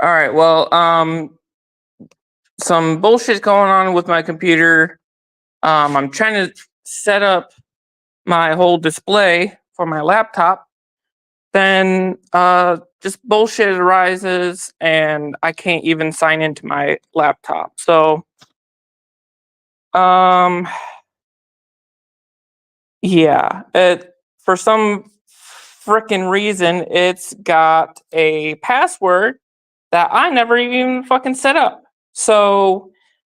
All right. Well, some bullshit going on with my computer. I'm trying to set up my whole display for my laptop. Then just bullshit arises, and I can't even sign into my laptop. So, um, yeah, it for some freaking reason it's got a password that I never even fucking set up. So,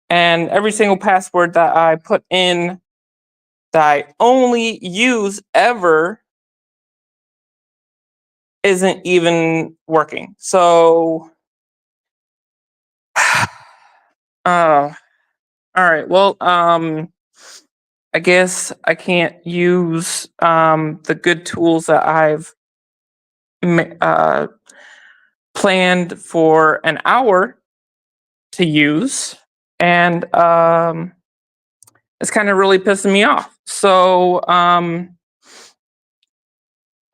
and every single password that I put in that I only use ever isn't even working. So, all right. Well, I guess I can't use the good tools that I've planned for an hour to use, and it's kind of really pissing me off. So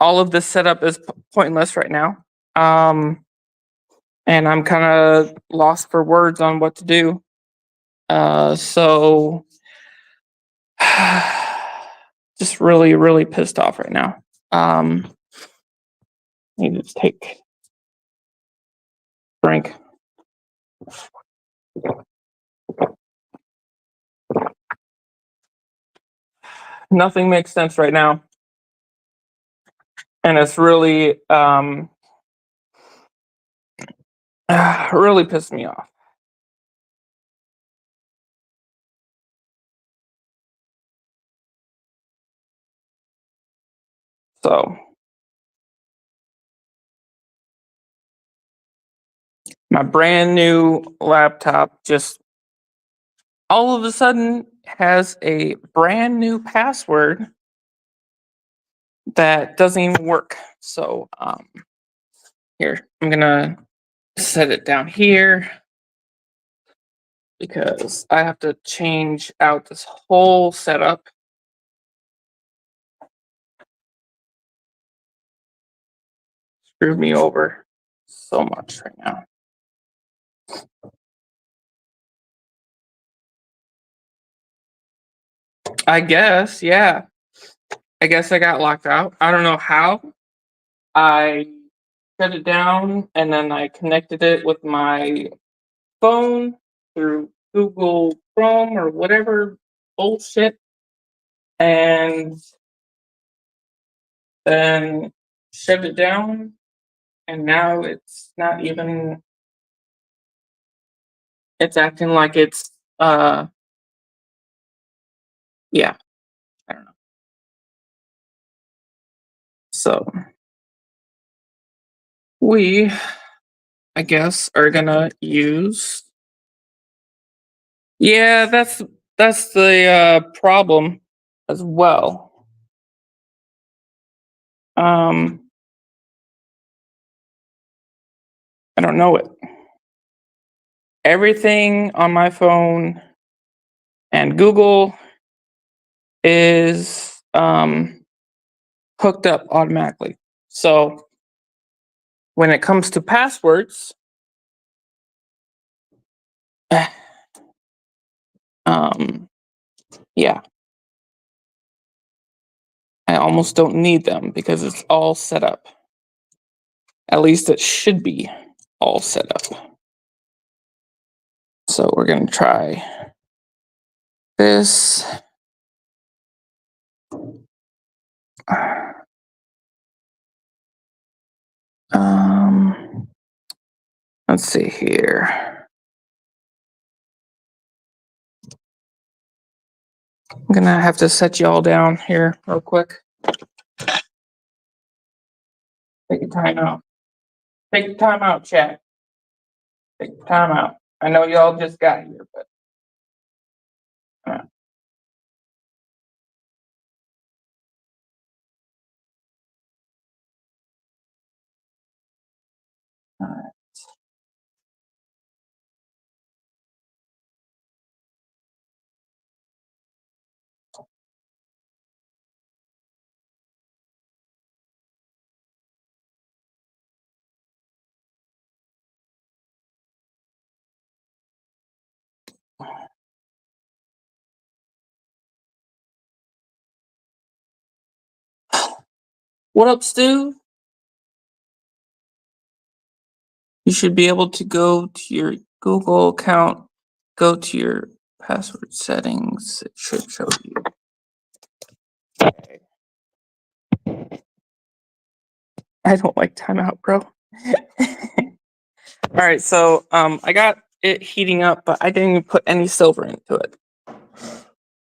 all of this setup is pointless right now, and I'm kind of lost for words on what to do. So just really, really pissed off right now. Need to take a drink. Nothing makes sense right now, and it's really really pissed me off. So my brand new laptop just all of a sudden has a brand new password that doesn't even work. So here, I'm gonna set it down here because I have to change out this whole setup. Screwed me over so much right now. I guess, yeah. I guess I got locked out. I don't know how. I shut it down and then I connected it with my phone through Google Chrome or whatever bullshit, and then shut it down. And now it's not even. It's acting like it's. Yeah, I don't know. So we, I guess, are gonna use. Yeah, that's the problem as well. Um, I don't know it. Everything on my phone and Google is hooked up automatically. So when it comes to passwords, um, yeah, I almost don't need them because it's all set up. At least it should be all set up. So we're gonna try this. Let's see here. I'm gonna have to set you all down here real quick. Take your time out. Take your time out, chat. Take your time out. I know y'all just got here, but What up, Stu? You should be able to go to your Google account, go to your password settings. It should show you. I don't like timeout, bro. All right, so I got it heating up, but I didn't even put any silver into it.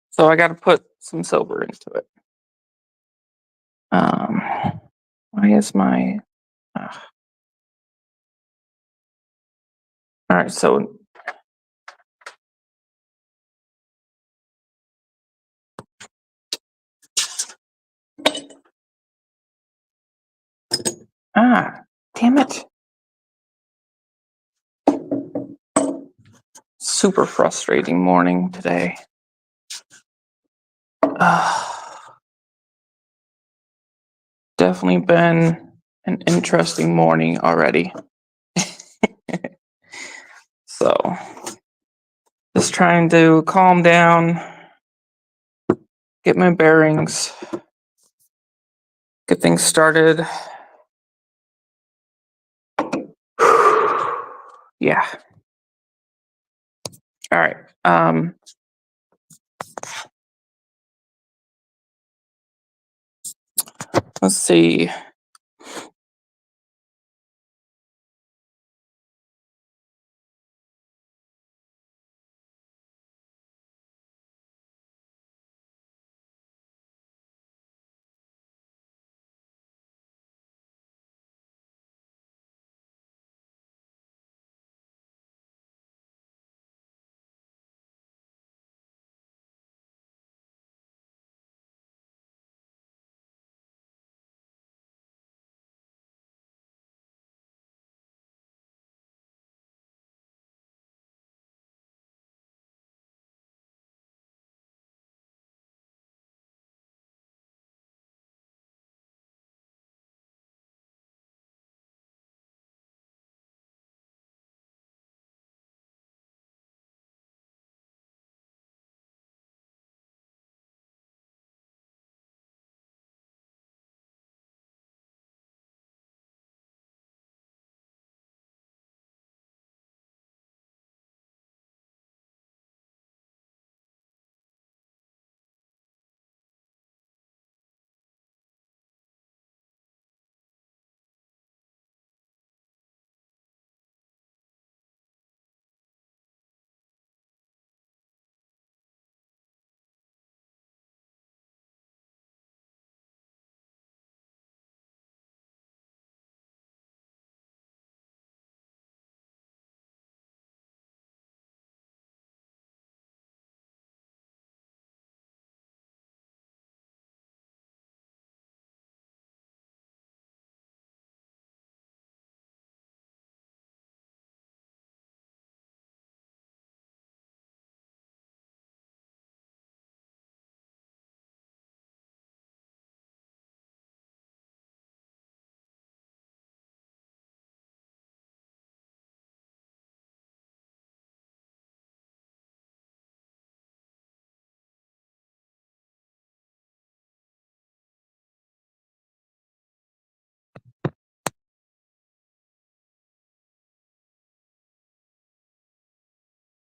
So I got to put some silver into it. Why is my? All right, so damn it! Super frustrating morning today. Definitely been an interesting morning already. So, just trying to calm down, get my bearings, get things started. Yeah. All right. Let's see.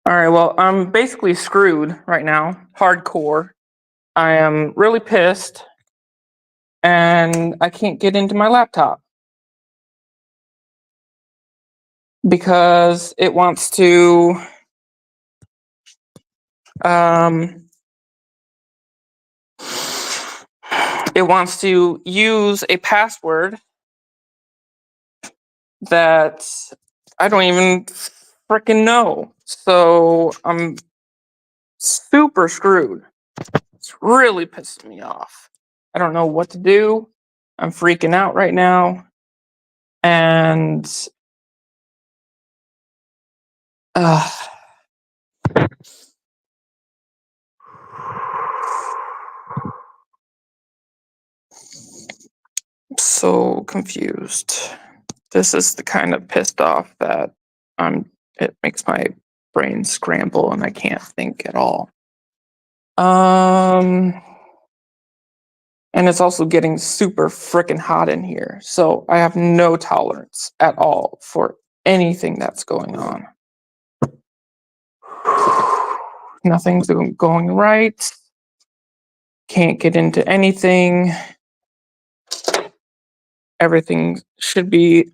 All right, well, I'm basically screwed right now, hardcore. I am really pissed, and I can't get into my laptop because it wants to use a password that I don't even freaking know. So I'm super screwed. It's really pissing me off. I don't know what to do. I'm freaking out right now. And so confused. This is the kind of pissed off that it makes my brain scramble and I can't think at all. And it's also getting super freaking hot in here. So I have no tolerance at all for anything that's going on. Nothing's going right. Can't get into anything. Everything should be.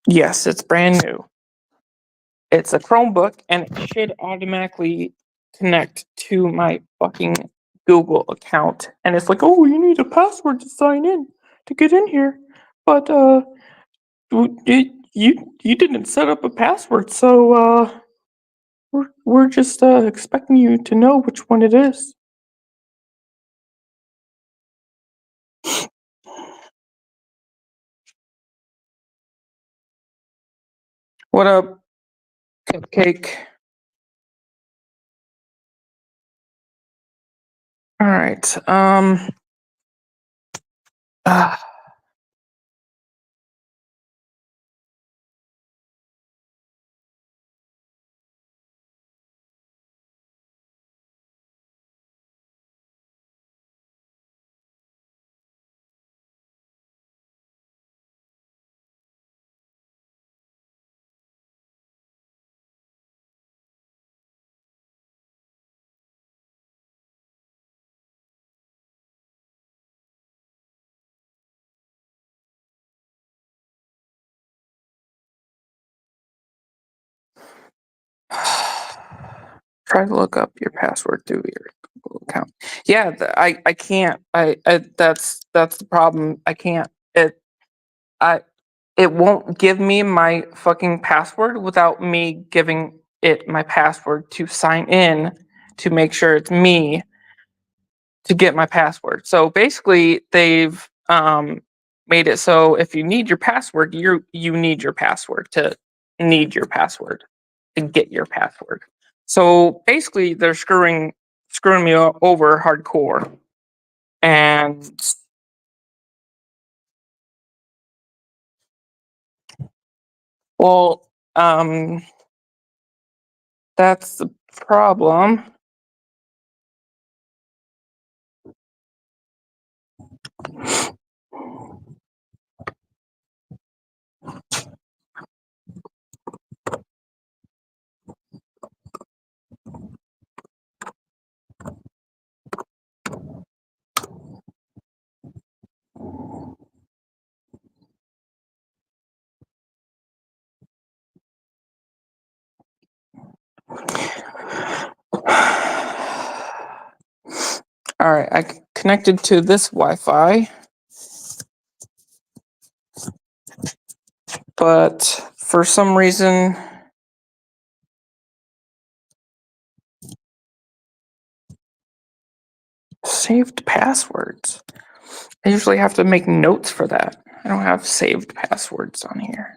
Yes, it's brand new. It's a Chromebook and it should automatically connect to my fucking Google account. And it's like, oh, you need a password to sign in to get in here. But you didn't set up a password, so we're just expecting you to know which one it is. What up, Cupcake? All right. Uh, try to look up your password through your Google account. Yeah, I can't. I that's the problem. I can't. I it won't give me my fucking password without me giving it my password to sign in to make sure it's me to get my password. So basically, they've made it so if you need your password, you need your password to need your password to get your password. So basically, they're screwing me over hardcore, and well, that's the problem. All right, I connected to this Wi-Fi, but for some reason, saved passwords. I usually have to make notes for that. I don't have saved passwords on here.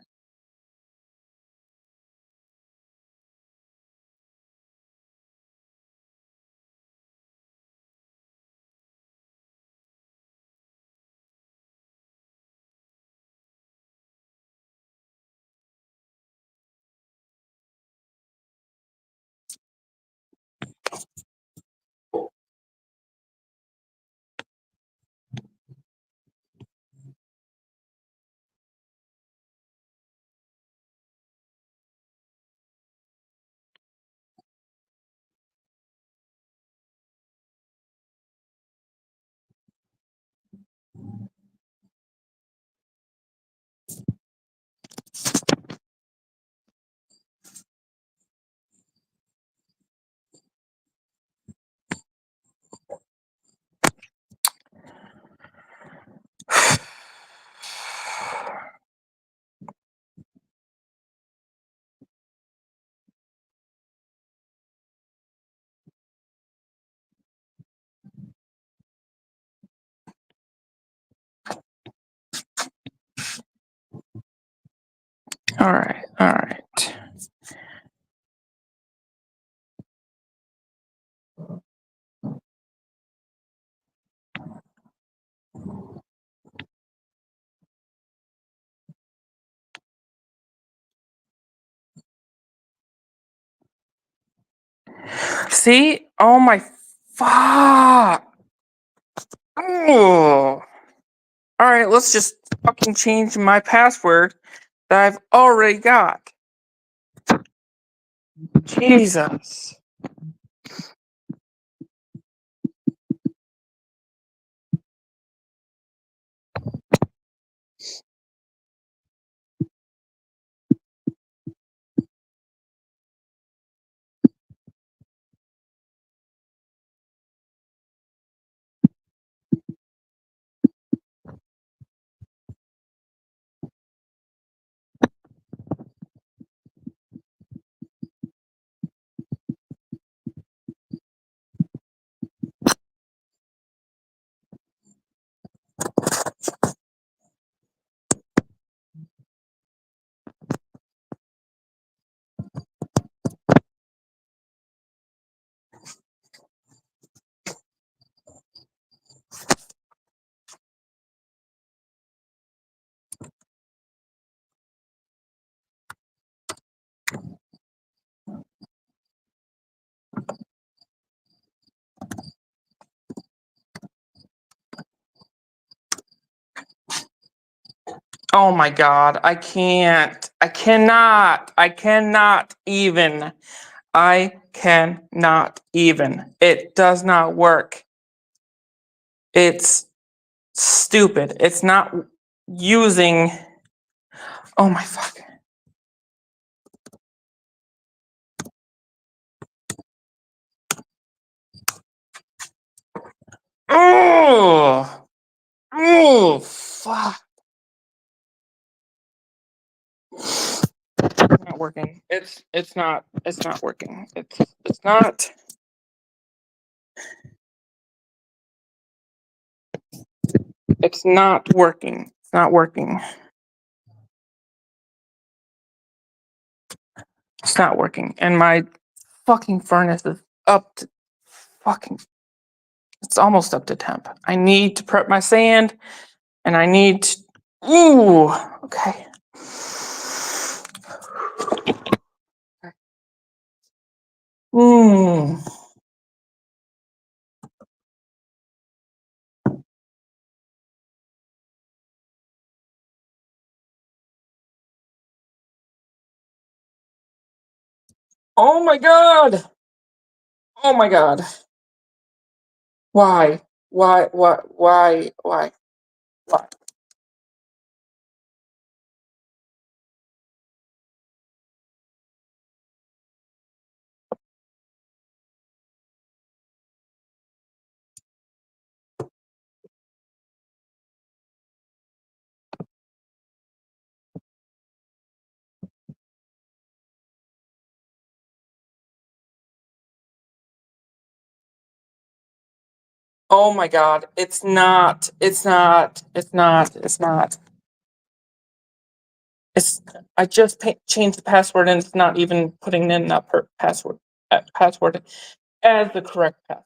All right, all right. See? Oh my fuck. Oh. Alright, let's just fucking change my password that I've already got. Jesus. Oh my god, I can't. I cannot. I cannot even. I cannot even. It does not work. It's stupid. It's not using. Oh my fuck. Oh. Oh fuck. It's not working. It's not working. It's not. It's not working. It's not working. It's not working. And my fucking furnace is up to fucking. It's almost up to temp. I need to prep my sand, and I need to. Ooh. Okay. Hmm. Oh my god. Oh my god. Why? Why? What? Why? Why? Why? Oh my god. It's not. It's not. It's not. It's not. It's. I just changed the password, and it's not even putting in that password as the correct password.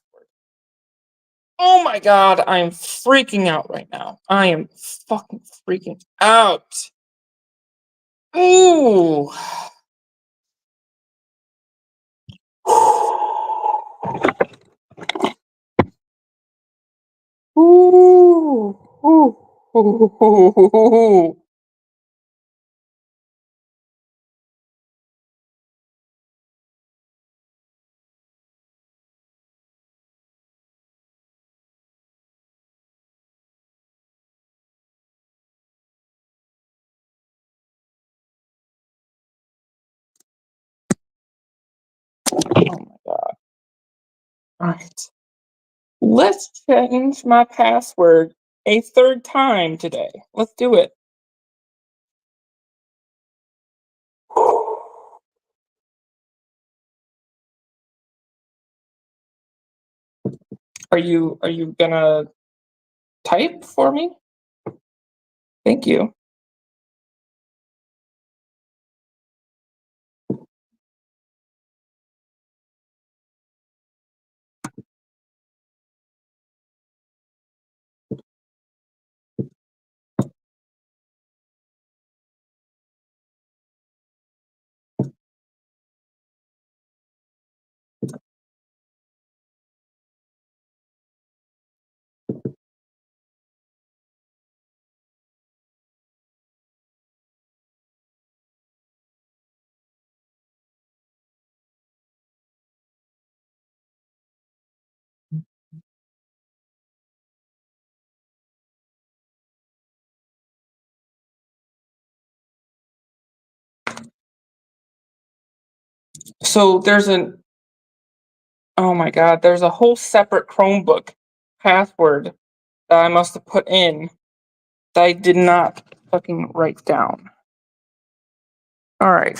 Oh my god, I am freaking out right now. I am fucking freaking out. Ooh. Ooh. Ooh. Ooh. Oh my god. Alright. Let's change my password a third time today. Let's do it. Are you gonna type for me? Thank you. So there's an oh my god, there's a whole separate Chromebook password that I must have put in that I did not fucking write down. All right.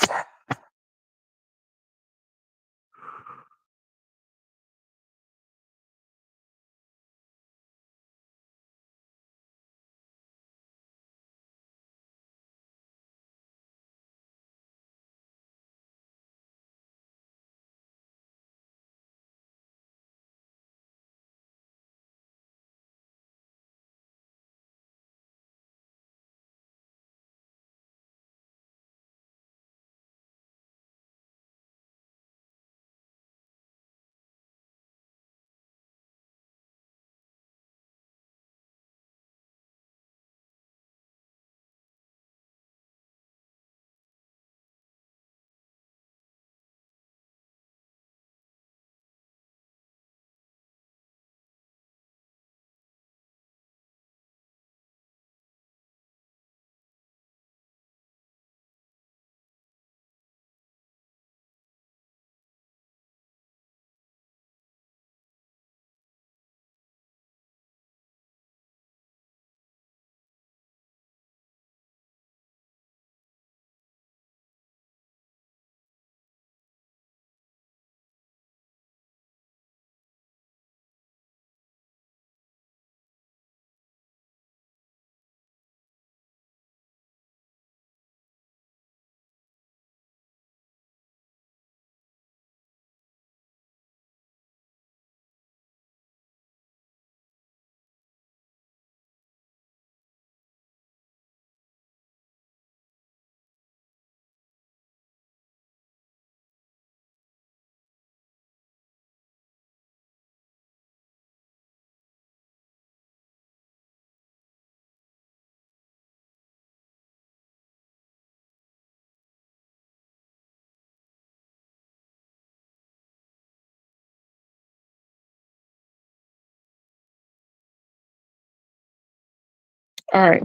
All right.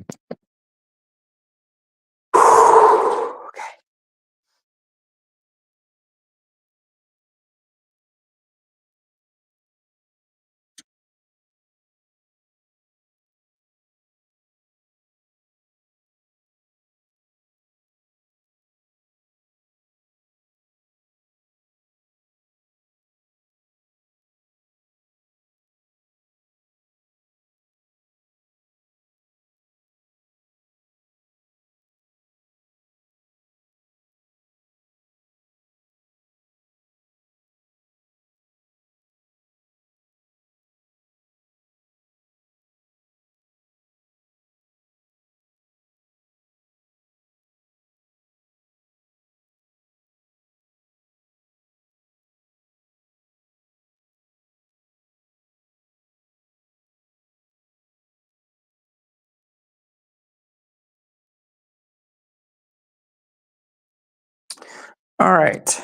All right.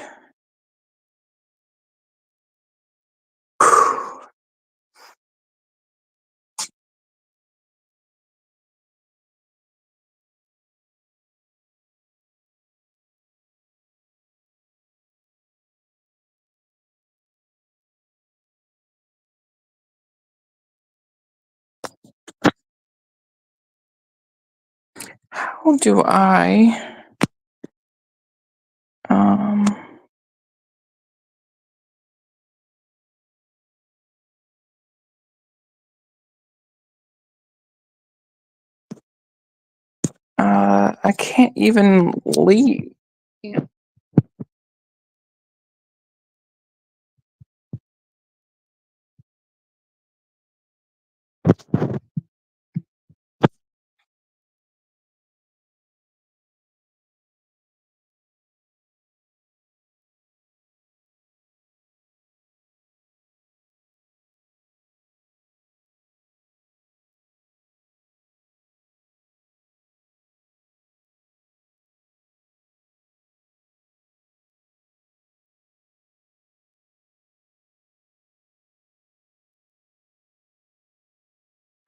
How do um I can't even leave.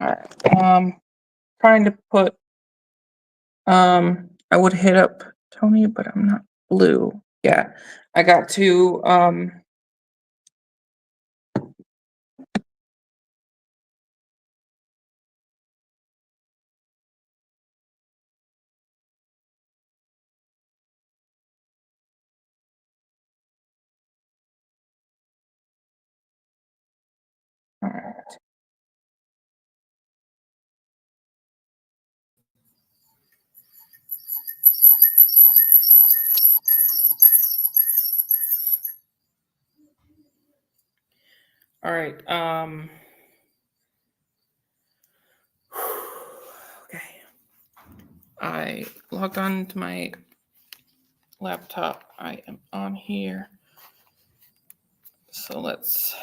All right. Trying to put I would hit up Tony, but I'm not blue. Yeah, I got to, alright, alright, okay. I logged on to my laptop. I am on here. So let's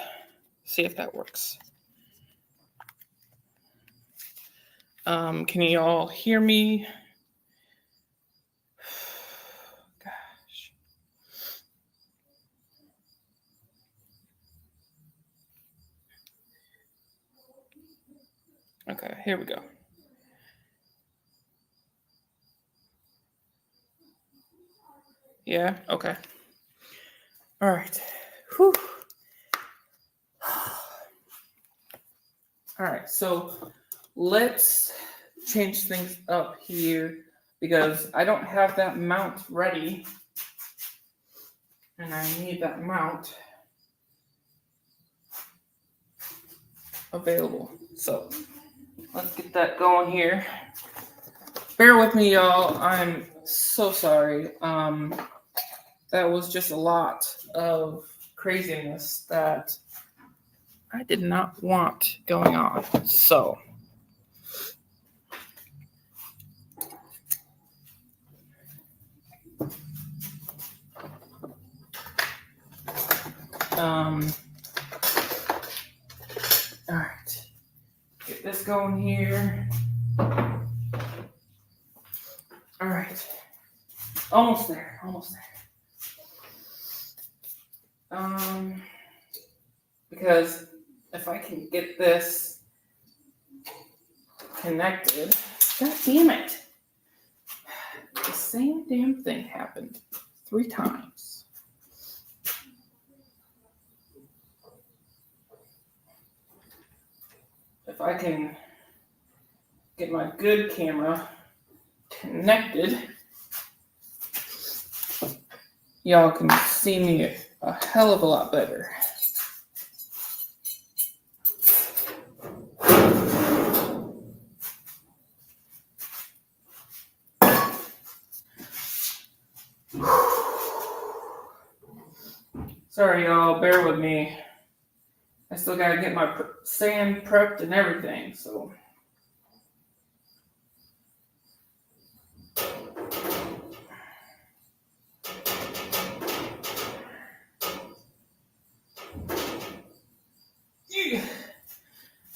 see if that works. Can you all hear me? Gosh. Okay, here we go. Yeah, okay. All right. Whew. All right, so let's change things up here because I don't have that mount ready and I need that mount available. So let's get that going here. Bear with me, y'all. I'm so sorry. That was just a lot of craziness that I did not want going on. So, all right, get this going here. All right, almost there, almost there. Because if I can get this connected, god damn it, the same damn thing happened 3 times. If I can get my good camera connected, y'all can see me a hell of a lot better. Sorry, y'all, bear with me. I still gotta get my sand prepped and everything, so. Yeah.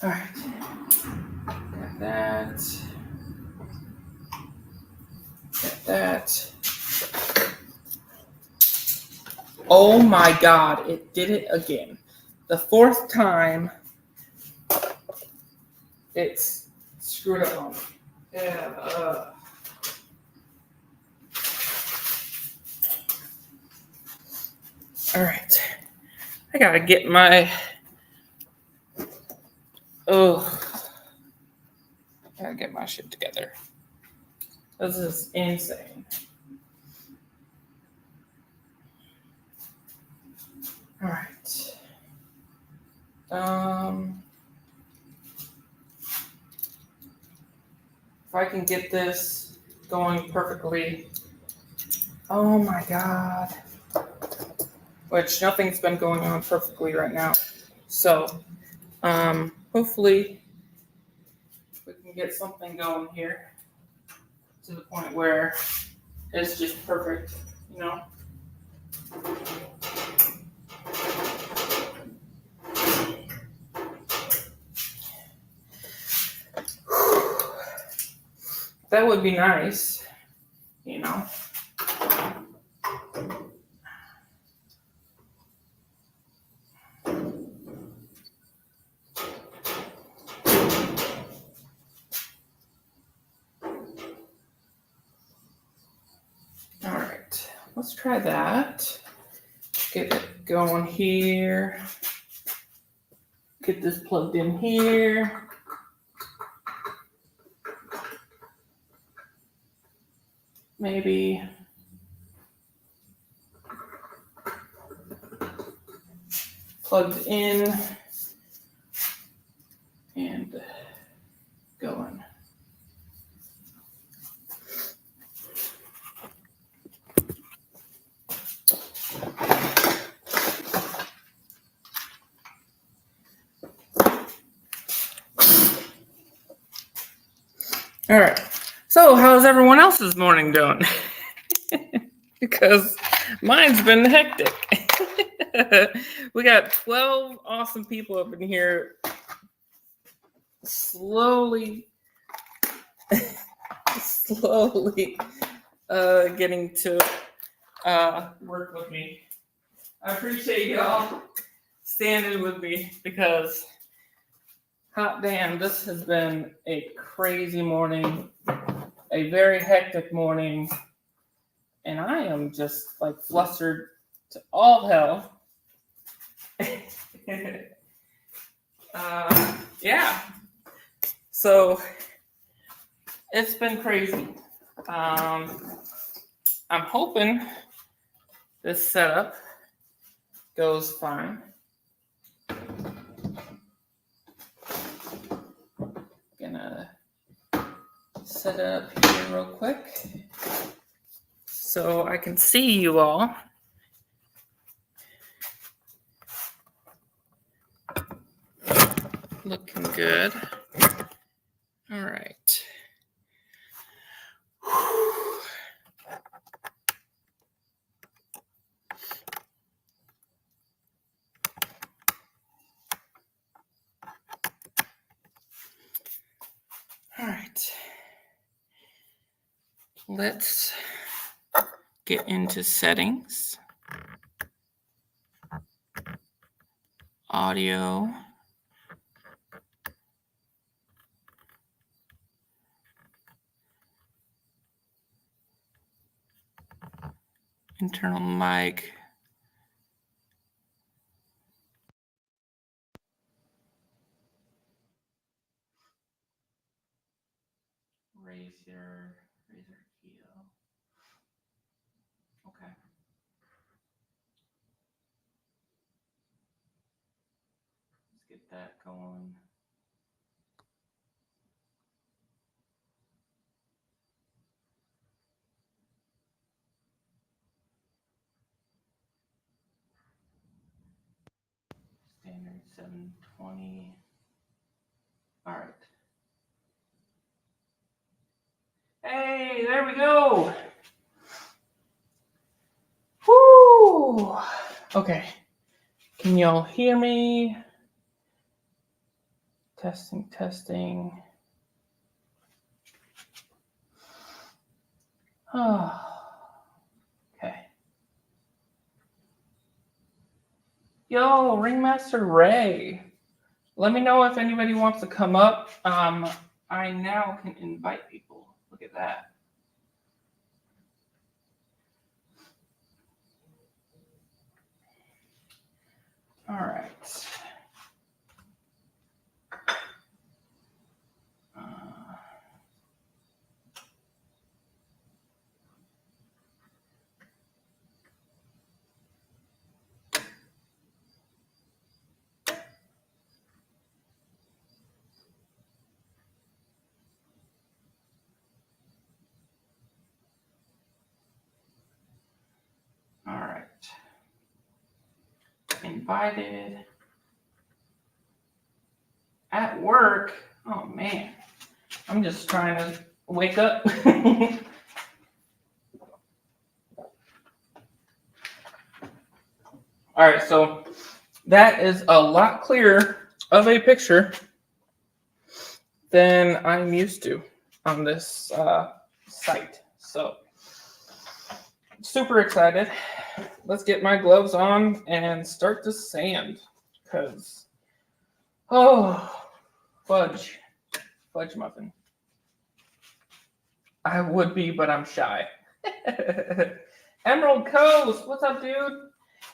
All right, got that. Got that. Oh my god, it did it again. The 4th time, it's screwed up on me. Yeah, all right, I gotta get my. Gotta get my shit together. This is insane. All right. If I can get this going perfectly. Oh my god. Which nothing's been going on perfectly right now. So, hopefully we can get something going here to the point where it's just perfect, you know? That would be nice, you know? All right. let's try that. Get it going here. Get this plugged in here. Maybe plugged in and going. All right. So, how's everyone else's morning doing? Because mine's been hectic. We got 12 awesome people up in here slowly getting to work with me. I appreciate y'all standing with me because hot damn, this has been a crazy morning, a very hectic morning, and I am just like flustered to all hell. Yeah. So it's been crazy. I'm hoping this setup goes fine. Gonna set it up here real quick so I can see you all. Looking good. All right. All right. Let's get into settings. Audio. Internal mic. Raise your key. Okay. Let's get that going. Standard 720. All right. Hey, there we go. Woo! Okay. Can y'all hear me? Testing. Oh, okay. Yo, Ringmaster Ray. Let me know if anybody wants to come up. I now can invite people. Look at that. All right. All right. Invited. At work. Oh man. I'm just trying to wake up. All right, so that is a lot clearer of a picture than I'm used to on this site. So super excited. Let's get my gloves on and start to sand because, fudge muffin. I would be, but I'm shy. Emerald Coast, what's up, dude?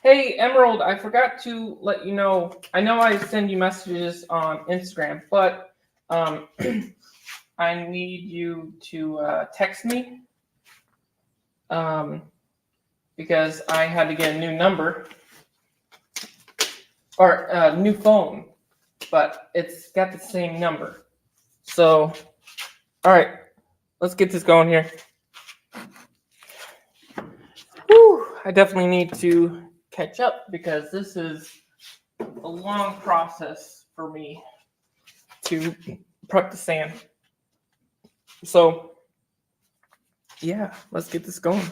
Hey, Emerald, I forgot to let you know. I know I send you messages on Instagram, but um, I need you to text me um, because I had to get a new number or a new phone, but it's got the same number. So, all right, let's get this going here. Whew, I definitely need to catch up because this is a long process for me to prep the sand. So, yeah, let's get this going.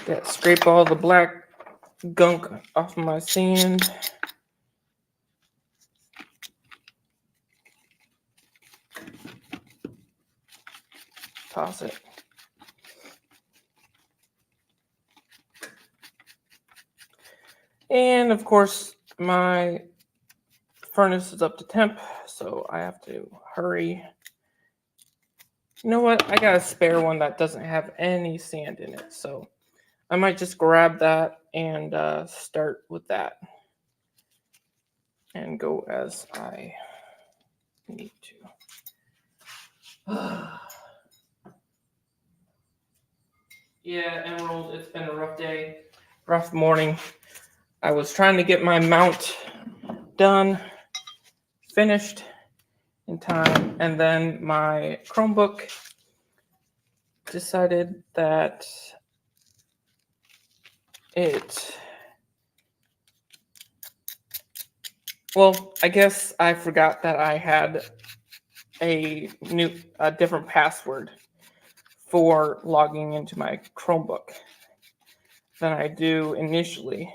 Got scrape all the black gunk off my sand. Toss it. And of course, my furnace is up to temp, so I have to hurry. You know what? I got a spare one that doesn't have any sand in it, so I might just grab that and start with that and go as I need to. Yeah, Emerald, it's been a rough day, rough morning. I was trying to get my mount done, finished in time, and then my Chromebook decided that I guess I forgot that I had a different password for logging into my Chromebook than I do initially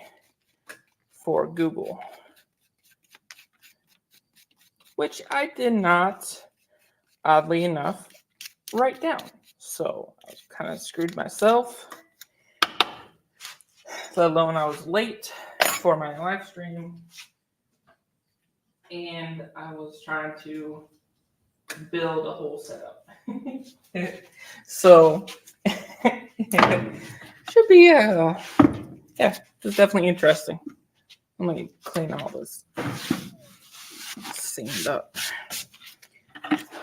for Google, which I did not, oddly enough, write down. So I kind of screwed myself, let alone I was late for my live stream, and I was trying to build a whole setup. So should be it's definitely interesting. Let me clean all this sand up.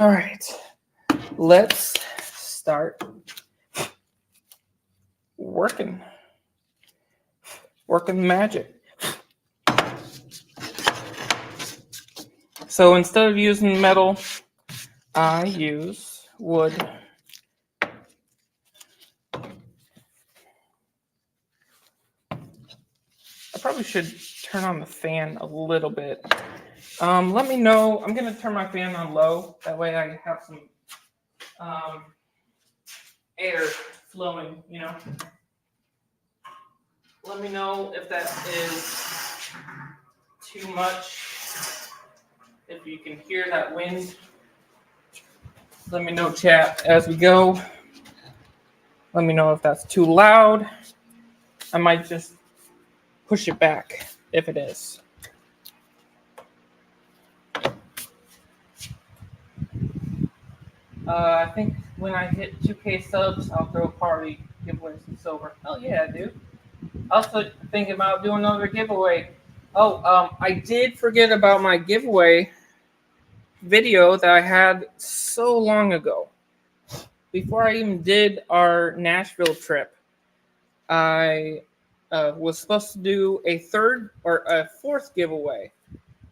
All right, let's start working magic. So instead of using metal, I use wood. I probably should turn on the fan a little bit. Let me know. I'm going to turn my fan on low. That way I have some air flowing, you know. Let me know if that is too much. If you can hear that wind. Let me know, chat, as we go. Let me know if that's too loud. I might just push it back if it is. I think when I hit 2K subs, I'll throw a party, give away some silver. Oh yeah, dude. Also thinking about doing another giveaway. Oh, I did forget about my giveaway video that I had so long ago. Before I even did our Nashville trip, I was supposed to do a third or a fourth giveaway,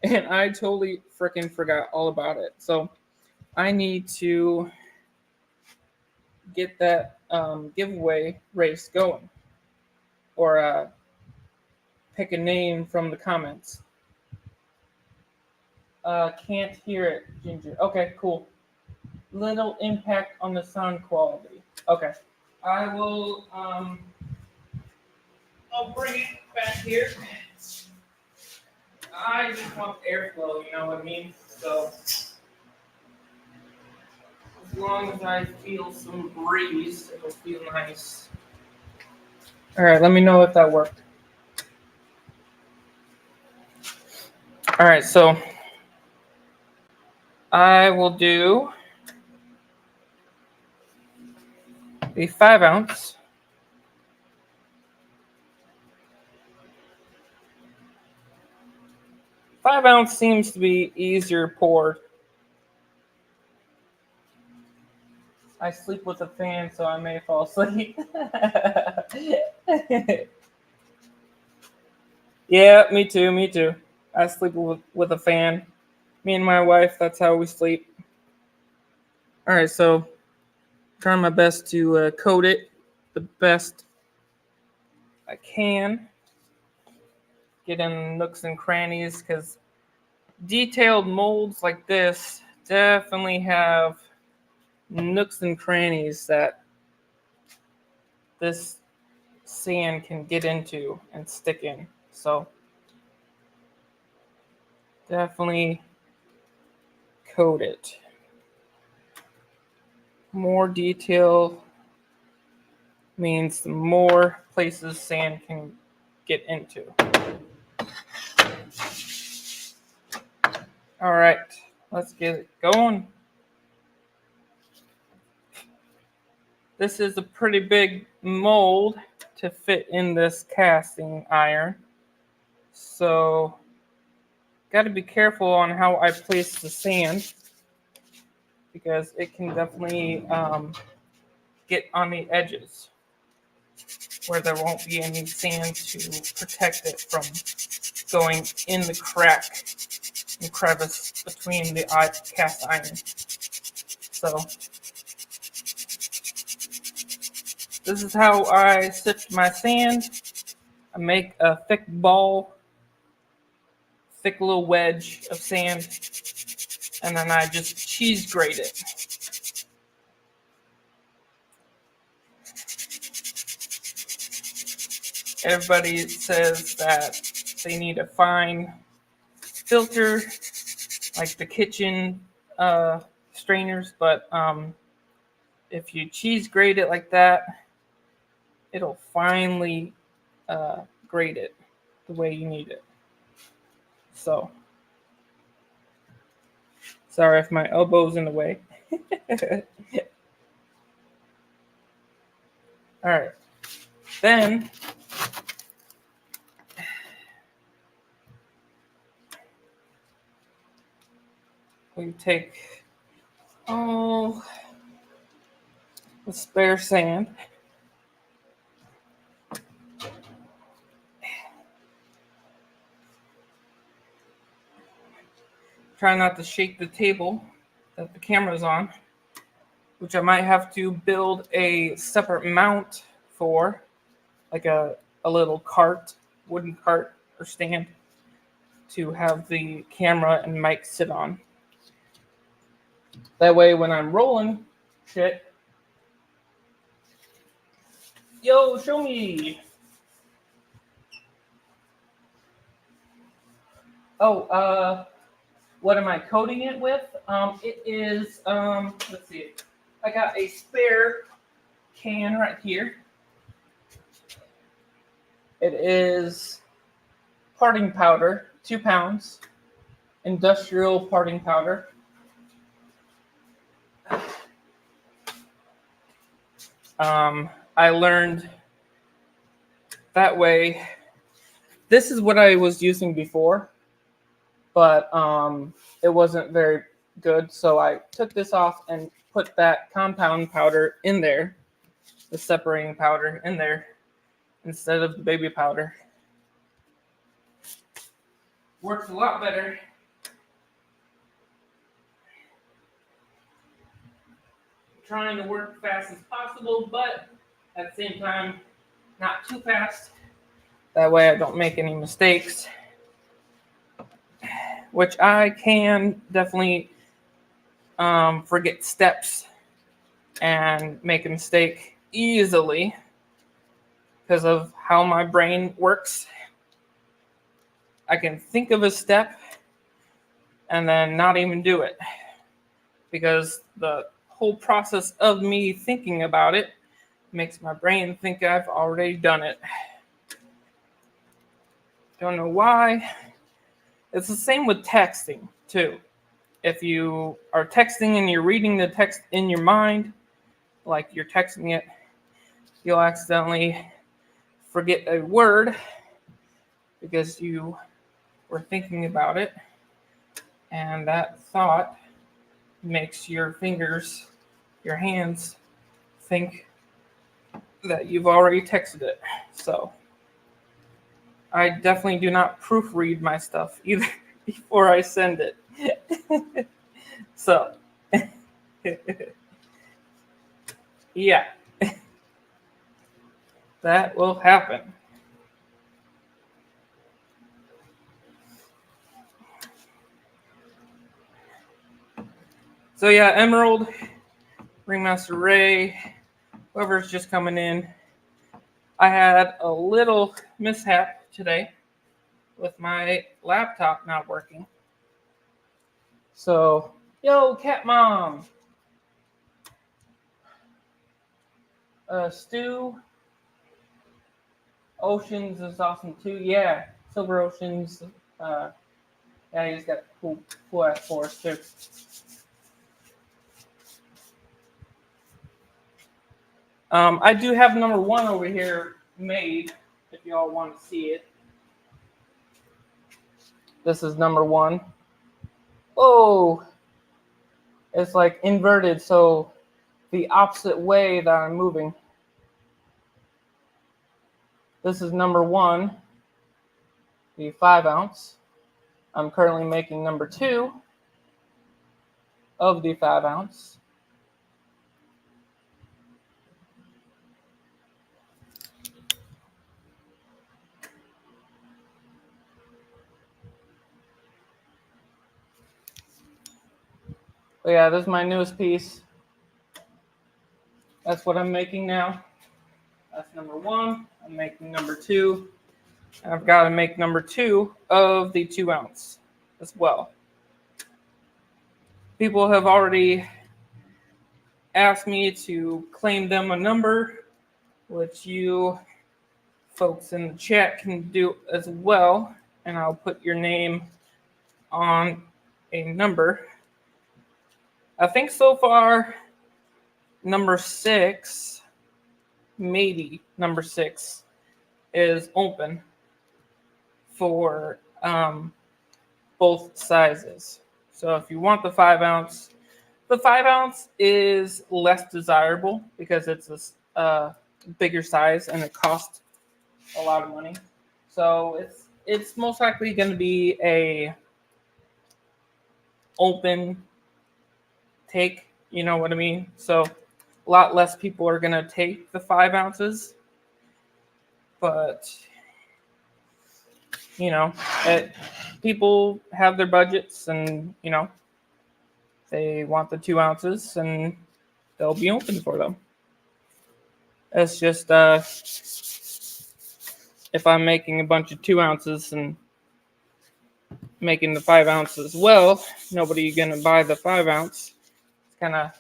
and I totally freaking forgot all about it. So I need to get that giveaway race going, or pick a name from the comments. Can't hear it, Ginger. Okay, cool. Little impact on the sound quality. Okay. I will I'll bring it back here. I just want airflow, you know what I mean? So as long as I feel some breeze, it'll feel nice. All right, let me know if that worked. All right, so I will do a 5-ounce. Five-ounce seems to be easier poured. I sleep with a fan, so I may fall asleep. Yeah, me too, me too. I sleep with a fan. Me and my wife, that's how we sleep. All right, so trying my best to coat it the best I can. Get in nooks and crannies, because detailed molds like this definitely have nooks and crannies that this sand can get into and stick in. So definitely coat it. More detail means the more places sand can get into. All right, let's get it going. This is a pretty big mold to fit in this casting iron. So, got to be careful on how I place the sand, because it can definitely get on the edges where there won't be any sand to protect it from going in the crack and crevice between the cast iron. So this is how I sift my sand. I make a thick ball, thick little wedge of sand, and then I just cheese grate it. Everybody says that they need a fine filter, like the kitchen strainers, but if you cheese grate it like that, it'll finely grate it the way you need it. So, sorry if my elbow's in the way. All right. Then we take all the spare sand. Try not to shake the table that the camera's on, which I might have to build a separate mount for, like a little cart, wooden cart or stand, to have the camera and mic sit on. That way when I'm rolling shit, yo, show me. Oh, what am I coating it with? It is, let's see. I got a spare can right here. It is parting powder, 2 pounds, industrial parting powder. I learned that way. This is what I was using before, but it wasn't very good. So I took this off and put that compound powder in there, the separating powder in there, instead of the baby powder. Works a lot better. Trying to work fast as possible, but at the same time, not too fast. That way I don't make any mistakes, which I can definitely forget steps and make a mistake easily because of how my brain works. I can think of a step and then not even do it because the whole process of me thinking about it makes my brain think I've already done it. Don't know why. It's the same with texting too. If you are texting and you're reading the text in your mind, like you're texting it, you'll accidentally forget a word because you were thinking about it, and that thought makes your fingers, your hands, think that you've already texted it. So I definitely do not proofread my stuff either before I send it. So yeah, that will happen. So yeah, Emerald, Ringmaster Ray, whoever's just coming in. I had a little mishap today with my laptop not working. So, yo, Cat Mom. Stu, Oceans is awesome too. Yeah, Silver Oceans. Yeah, he's got cool ass forest too. I do have number 1 over here made, if y'all want to see it. This is number 1. Oh, it's like inverted, so the opposite way that I'm moving. This is number 1, the 5 ounce. I'm currently making number 2 of the 5 ounce. But yeah, this is my newest piece. That's what I'm making now. That's number 1. I'm making number 2. And I've got to make number 2 of the 2 ounce as well. People have already asked me to claim them a number, which you folks in the chat can do as well. And I'll put your name on a number. I think so far, number 6, maybe number 6, is open for both sizes. So if you want the 5 ounce, the 5 ounce is less desirable because it's a bigger size and it costs a lot of money. So it's most likely going to be a open take, you know what I mean? So a lot less people are going to take the 5 ounces, but you know, people have their budgets, and you know, they want the 2 ounces, and they'll be open for them. It's just if I'm making a bunch of 2 ounces and making the 5 ounces, well, nobody gonna buy the 5 ounce. It's kind of,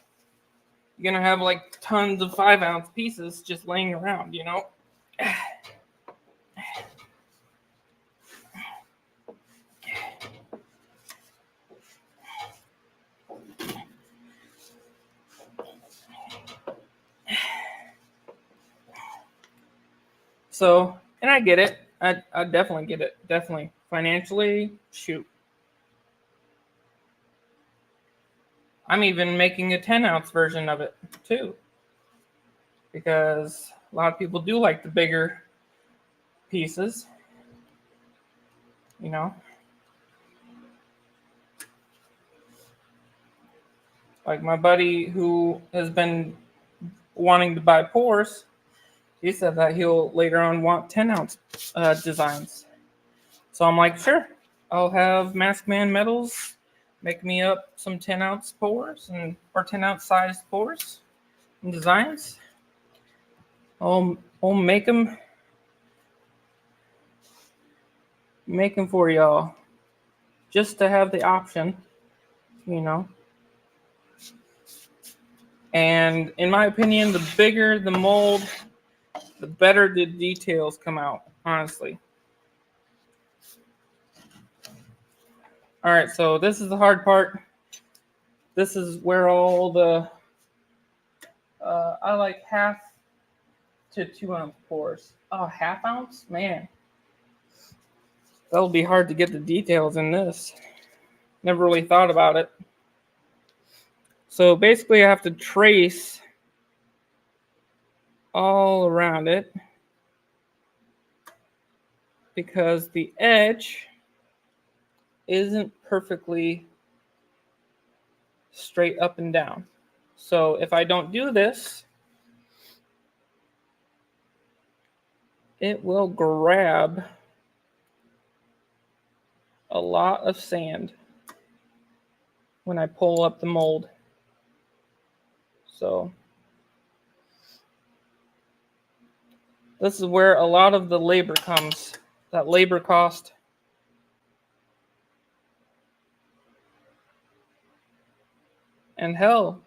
you're gonna have like tons of 5 ounce pieces just laying around, you know. So, and I get it. I definitely get it. Definitely. Financially, shoot. I'm even making a 10 ounce version of it too. Because a lot of people do like the bigger pieces. You know? Like my buddy who has been wanting to buy pours, he said that he'll later on want 10 ounce designs. So I'm like, sure, I'll have Mask Man Metals make me up some 10 ounce pours or 10 ounce sized pours and designs. I'll make them for y'all, just to have the option, you know. And in my opinion, the bigger the mold, the better the details come out, honestly. All right, so this is the hard part. This is where all the, I like 1/2 to 2 ounce pours. Oh, 1/2 ounce? Man, that'll be hard to get the details in this. Never really thought about it. So basically I have to trace all around it because the edge isn't perfectly straight up and down. So if I don't do this, it will grab a lot of sand when I pull up the mold. So this is where a lot of the labor comes, that labor cost. And hell,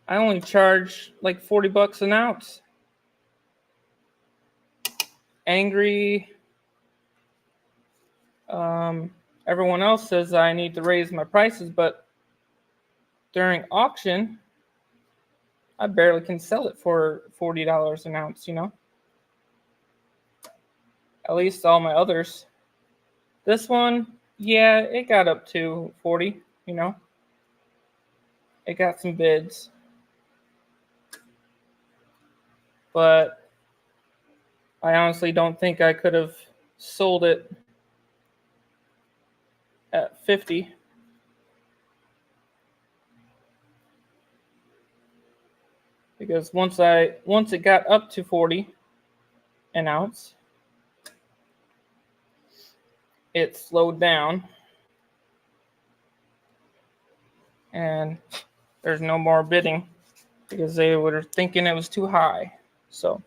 I only charge like $40 an ounce. Angry. Everyone else says I need to raise my prices, but during auction, I barely can sell it for $40 an ounce, you know? At least all my others. This one, yeah, it got up to 40, you know? It got some bids. But I honestly don't think I could have sold it at 50. Because once it got up to 40 an ounce, it slowed down. And there's no more bidding because they were thinking it was too high. So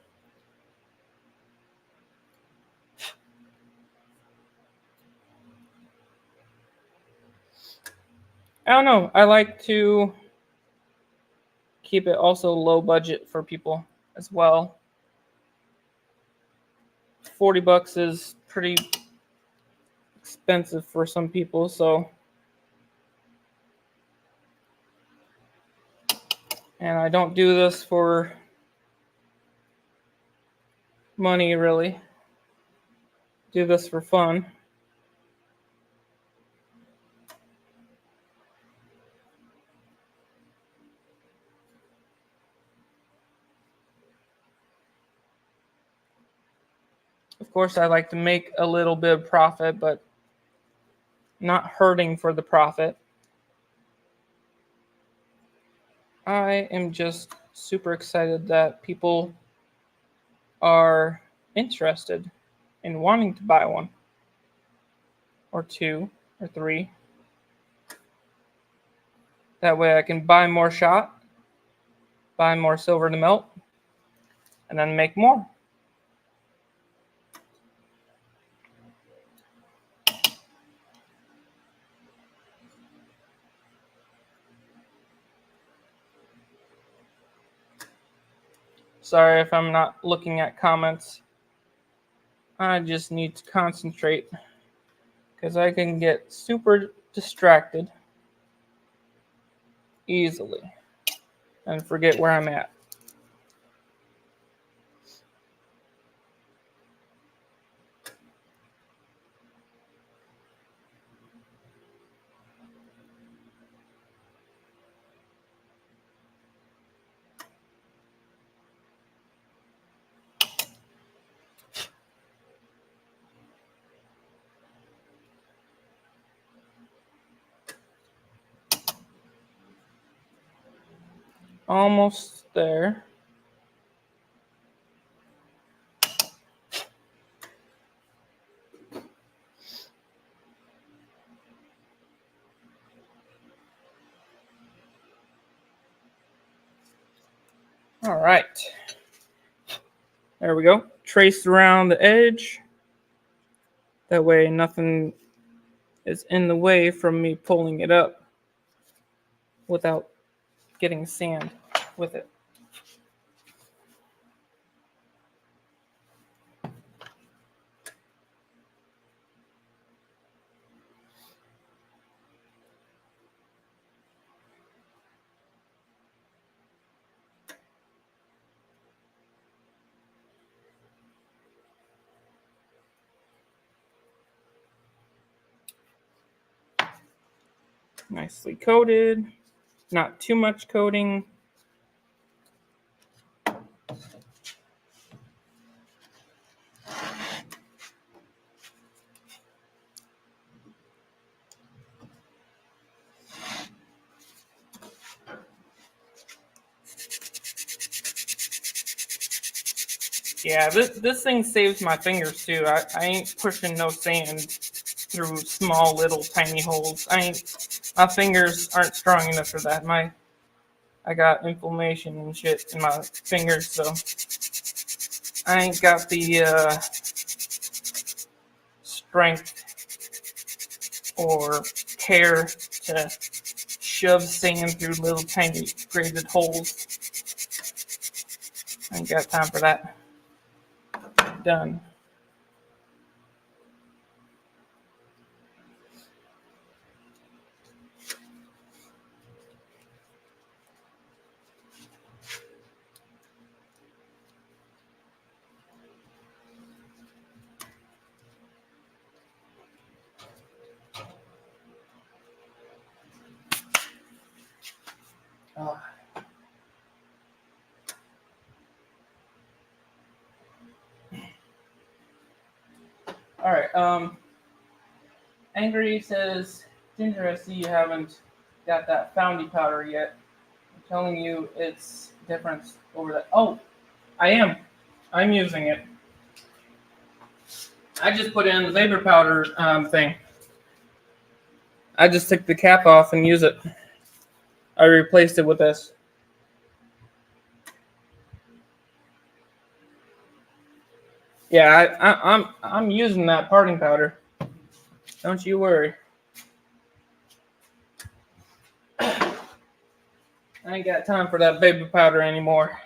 I don't know. I like to keep it also low budget for people as well. $40 is pretty expensive for some people, so. And I don't do this for money, really. Do this for fun. Of course, I like to make a little bit of profit, but not hurting for the profit. I am just super excited that people are interested in wanting to buy one, or 2, or 3. That way I can buy more shot, buy more silver to melt, and then make more. Sorry if I'm not looking at comments. I just need to concentrate because I can get super distracted easily and forget where I'm at. Almost there. All right. There we go. Traced around the edge. That way nothing is in the way from me pulling it up without getting sand with it. Nicely coated, not too much coating. Yeah, this thing saves my fingers too. I ain't pushing no sand through small little tiny holes. My fingers aren't strong enough for that. I got inflammation and shit in my fingers, so I ain't got the strength or care to shove sand through little tiny graded holes. I ain't got time for that. Done. All right. Angry says, Ginger, I see you haven't got that foundy powder yet. I'm telling you, it's different over that. Oh, I am. I'm using it. I just put in the vapor powder thing. I just took the cap off and use it. I replaced it with this. Yeah, I'm using that parting powder. Don't you worry. I ain't got time for that vapor powder anymore.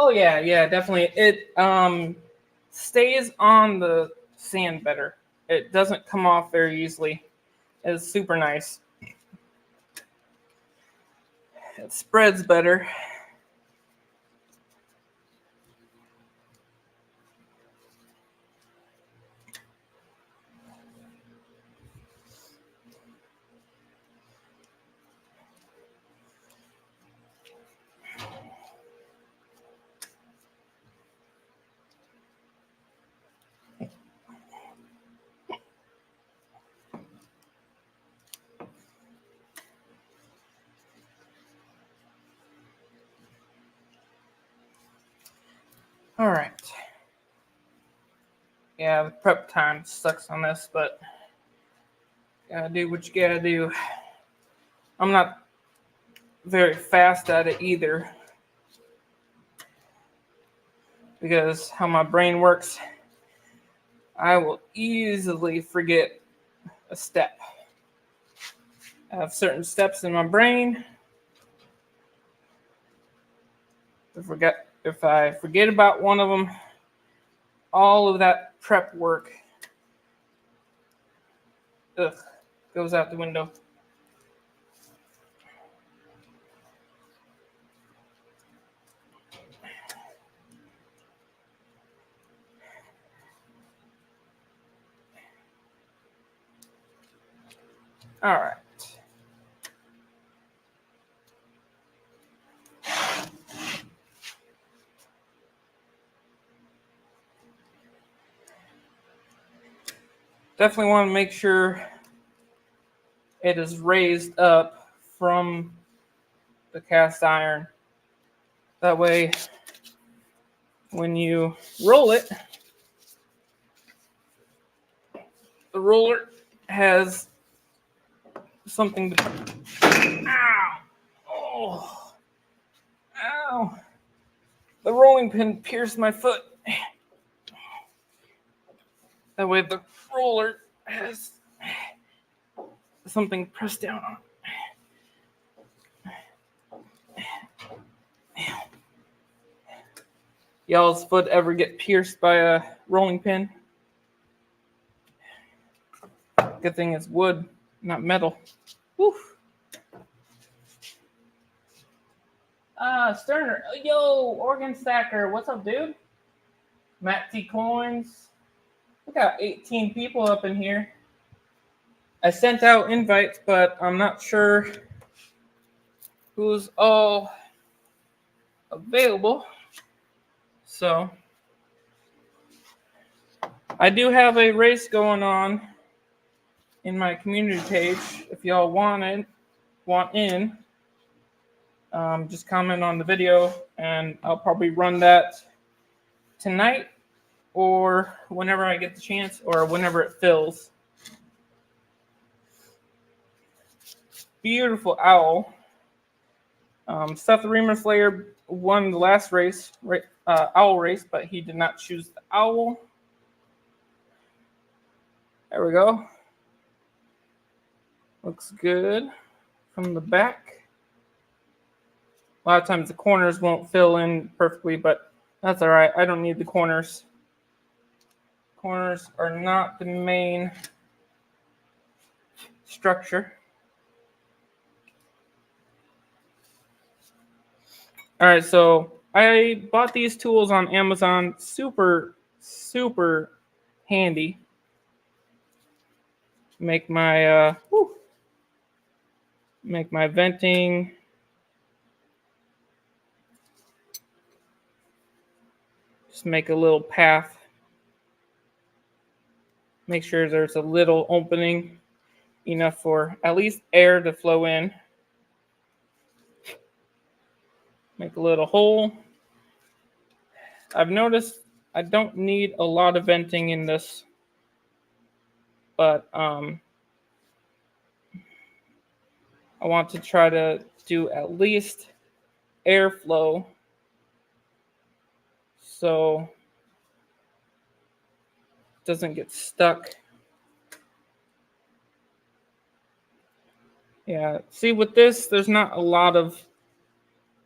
Oh yeah, definitely. It stays on the sand better. It doesn't come off very easily. It's super nice. It spreads better. All right. Yeah, the prep time sucks on this, but gotta do what you gotta do. I'm not very fast at it either, because how my brain works, I will easily forget a step. I have certain steps in my brain. If I forget about one of them, all of that prep work goes out the window. All right. Definitely want to make sure it is raised up from the cast iron. That way, when you roll it, the roller has something to. Ow! Oh! Ow! The rolling pin pierced my foot. That way, the roller has something pressed down on. Y'all's foot ever get pierced by a rolling pin? Good thing it's wood, not metal. Woo. Sterner. Yo, Organ Stacker. What's up, dude? Matt T. Coins. We got 18 people up in here. I sent out invites, but I'm not sure who's all available. So, I do have a race going on in my community page. If y'all want in, just comment on the video, and I'll probably run that tonight or whenever I get the chance or whenever it fills. Beautiful owl. Seth the Reamer Slayer won the last race, owl race, but he did not choose the owl. There we go. Looks good from the back. A lot of times the corners won't fill in perfectly, but that's all right. I don't need the corners. Corners are not the main structure. All right, so I bought these tools on Amazon. Super, super handy. Make my venting. Just make a little path. Make sure there's a little opening, enough for at least air to flow in. Make a little hole. I've noticed I don't need a lot of venting in this, but I want to try to do at least airflow so it doesn't get stuck. Yeah, see with this, there's not a lot of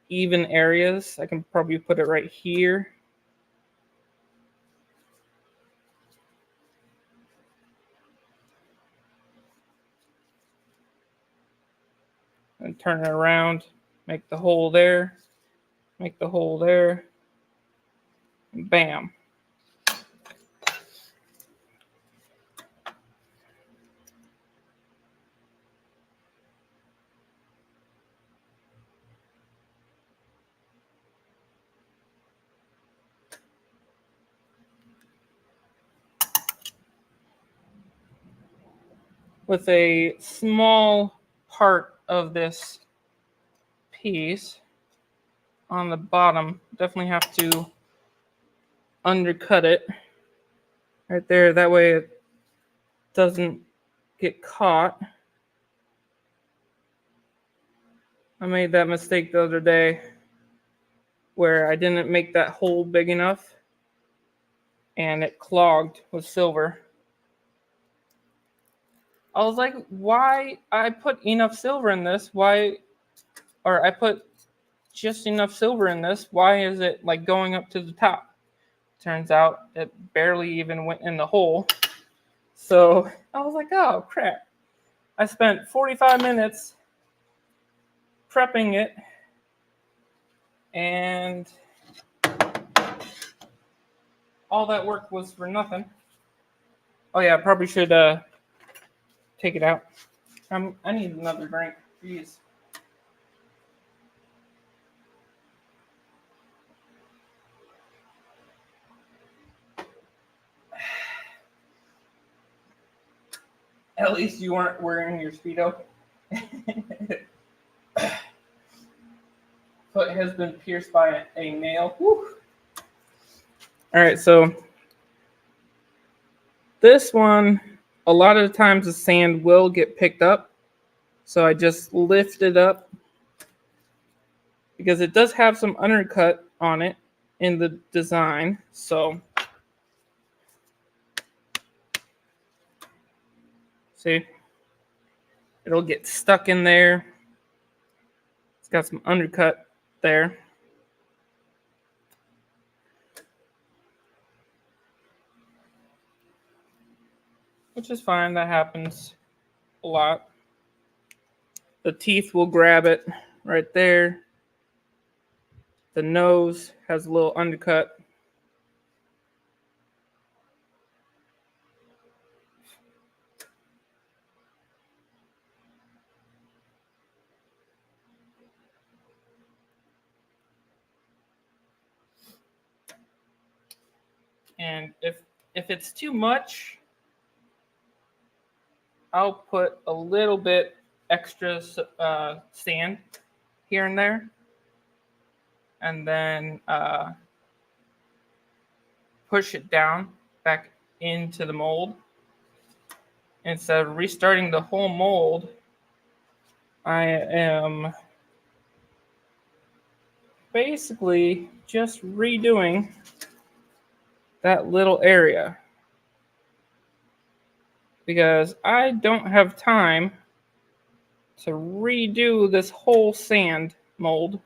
even areas. I can probably put it right here. And turn it around, make the hole there, make the hole there, and bam. With a small part of this piece on the bottom, definitely have to undercut it right there. That way it doesn't get caught. I made that mistake the other day where I didn't make that hole big enough and it clogged with silver. I was like, why? I put enough silver in this. Why? Or I put just enough silver in this. Why is it like going up to the top? Turns out it barely even went in the hole. So I was like, oh crap. I spent 45 minutes prepping it and all that work was for nothing. Oh yeah, I probably should take it out. I need another drink. Jeez. At least you weren't wearing your Speedo. foot has been pierced by a nail. Whew. All right, so this one, a lot of the times the sand will get picked up. So I just lift it up because it does have some undercut on it in the design. So see, it'll get stuck in there. It's got some undercut there. Which is fine, that happens a lot. The teeth will grab it right there. The nose has a little undercut. And if it's too much, I'll put a little bit extra sand here and there, and then push it down back into the mold. Instead of restarting the whole mold, I am basically just redoing that little area because I don't have time to redo this whole sand mold.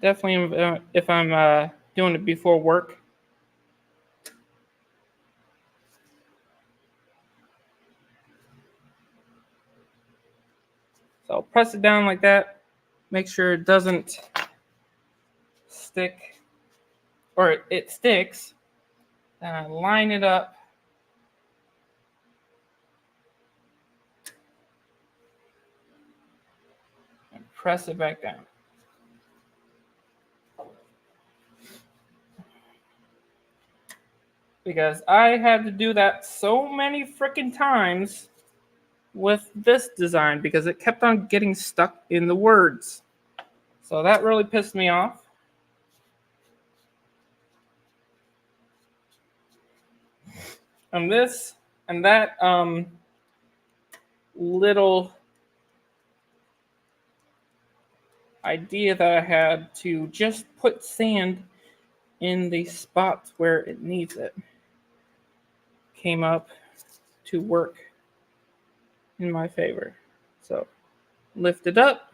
Definitely if I'm doing it before work. So I'll press it down like that. Make sure it doesn't stick, or it sticks. Then I line it up. And press it back down. Because I had to do that so many freaking times with this design because it kept on getting stuck in the words. So that really pissed me off. And this and that little idea that I had to just put sand in the spots where it needs it came up to work in my favor. So lift it up.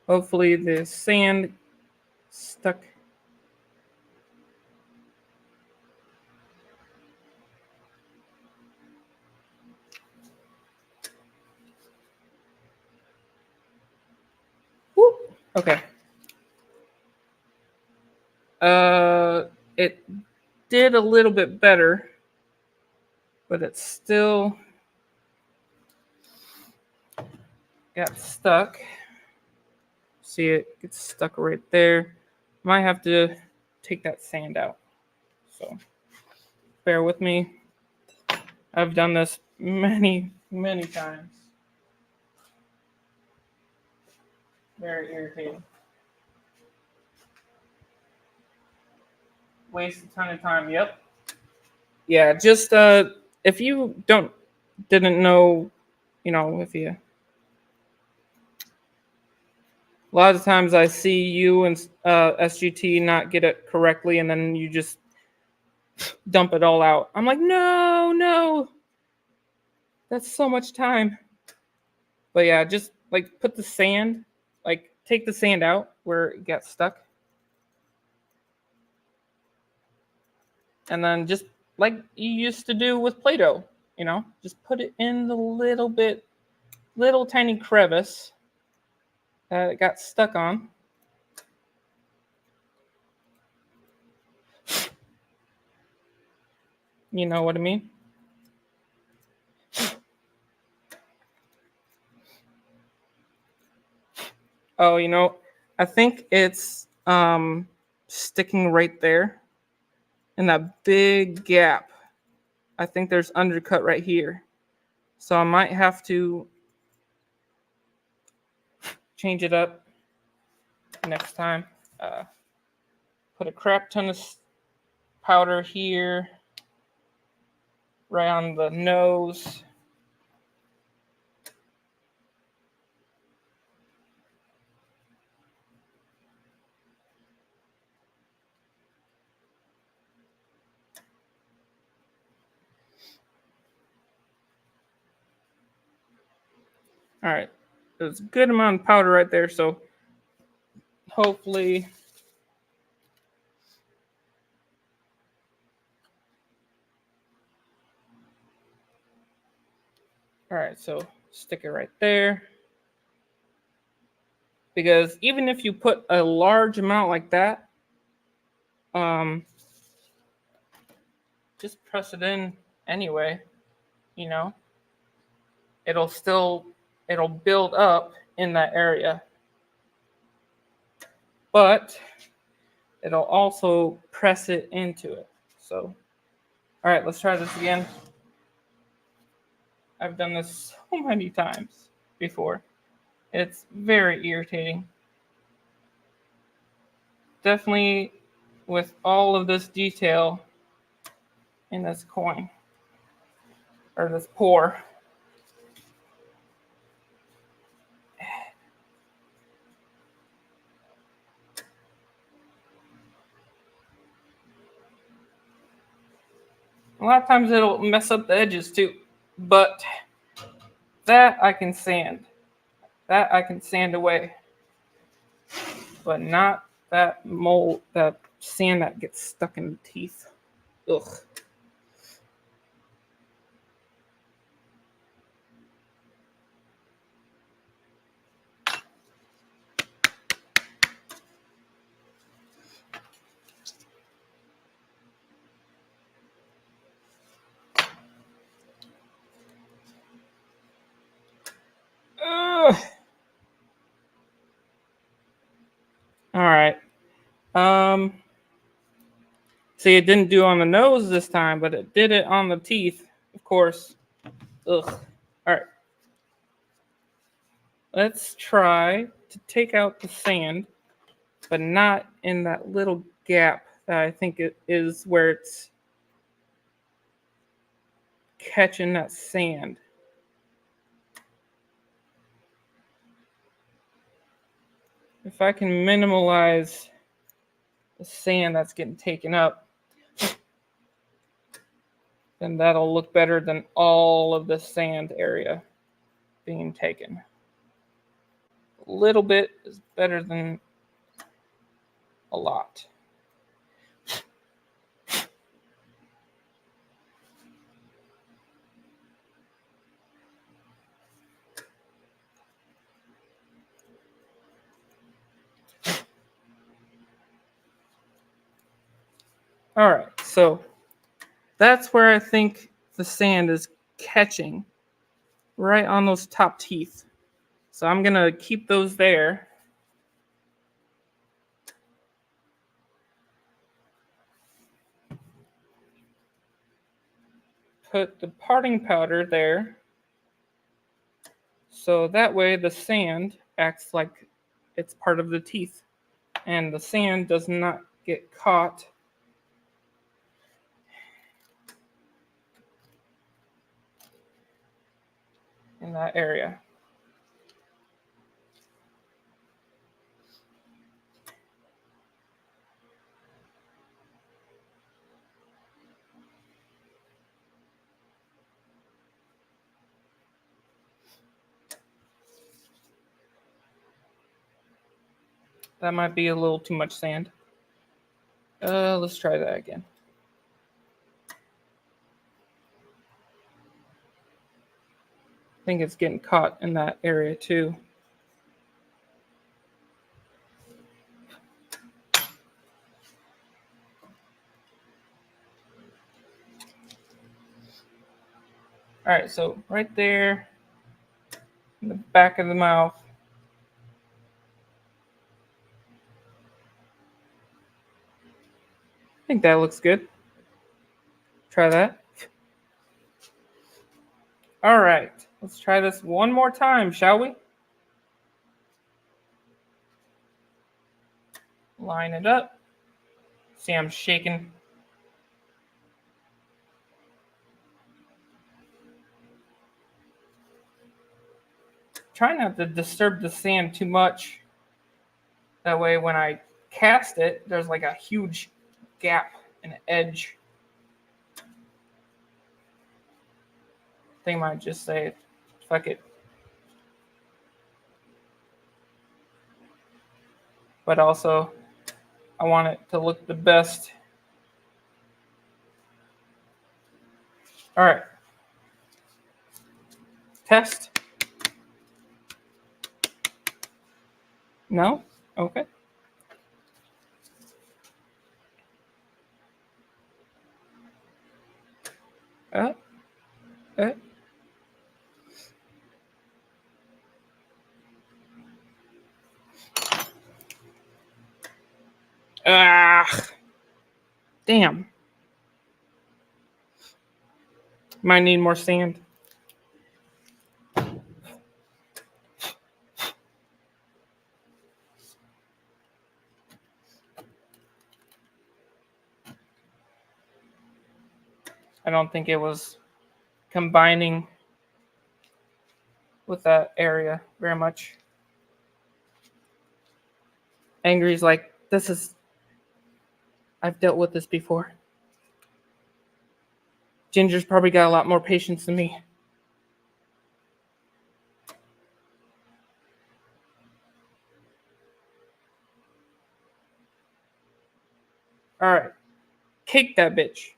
Hopefully the sand stuck. Whoop. Okay. It did a little bit better, but it still got stuck. See, it gets stuck right there. Might have to take that sand out. So bear with me. I've done this many, many times. Very irritating. Waste a ton of time. Yep. Yeah, just if you didn't know, if you, a lot of times I see you and SGT not get it correctly, and then you just dump it all out. I'm like, no, that's so much time. But yeah, just like put the sand, like take the sand out where it got stuck. And then just like you used to do with Play-Doh, just put it in the little tiny crevice that it got stuck on. You know what I mean? Oh, I think it's sticking right there in that big gap. I think there's undercut right here. So I might have to change it up next time. Put a crap ton of powder here, right on the nose. All right, there's a good amount of powder right there, so hopefully all right, so stick it right there. Because even if you put a large amount like that, just press it in anyway, you know, it'll build up in that area. But it'll also press it into it. So, all right, let's try this again. I've done this so many times before. It's very irritating. Definitely with all of this detail in this coin or this pour. A lot of times it'll mess up the edges too, but that I can sand. That I can sand away, but not that mold, that sand that gets stuck in the teeth. Ugh. Ugh. All right. See, it didn't do on the nose this time, but it did it on the teeth, of course. Ugh. All right. Let's try to take out the sand, but not in that little gap that I think it is where it's catching that sand. If I can minimalize the sand that's getting taken up, then that'll look better than all of the sand area being taken. A little bit is better than a lot. All right, so that's where I think the sand is catching, right on those top teeth. So I'm gonna keep those there. Put the parting powder there. So that way the sand acts like it's part of the teeth. And the sand does not get caught in that area. That might be a little too much sand. Let's try that again. I think it's getting caught in that area too. All right, so right there in the back of the mouth. I think that looks good. Try that. All right, let's try this one more time, shall we? Line it up. See, I'm shaking. Try not to disturb the sand too much. That way, when I cast it, there's like a huge gap, an edge. They might just say, fuck it. But also, I want it to look the best. All right. Test. No? Okay. Uh, uh. Ah. Damn. Might need more sand. I don't think it was combining with that area very much. Angry's like, I've dealt with this before. Ginger's probably got a lot more patience than me. All right. Cake that bitch.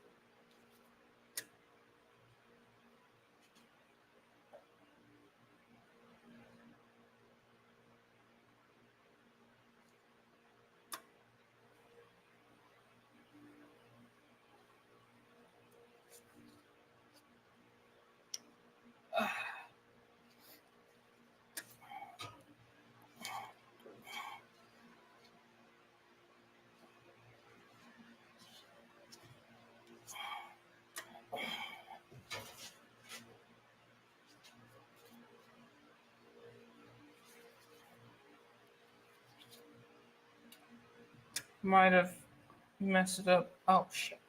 Might have messed it up. Oh, shit.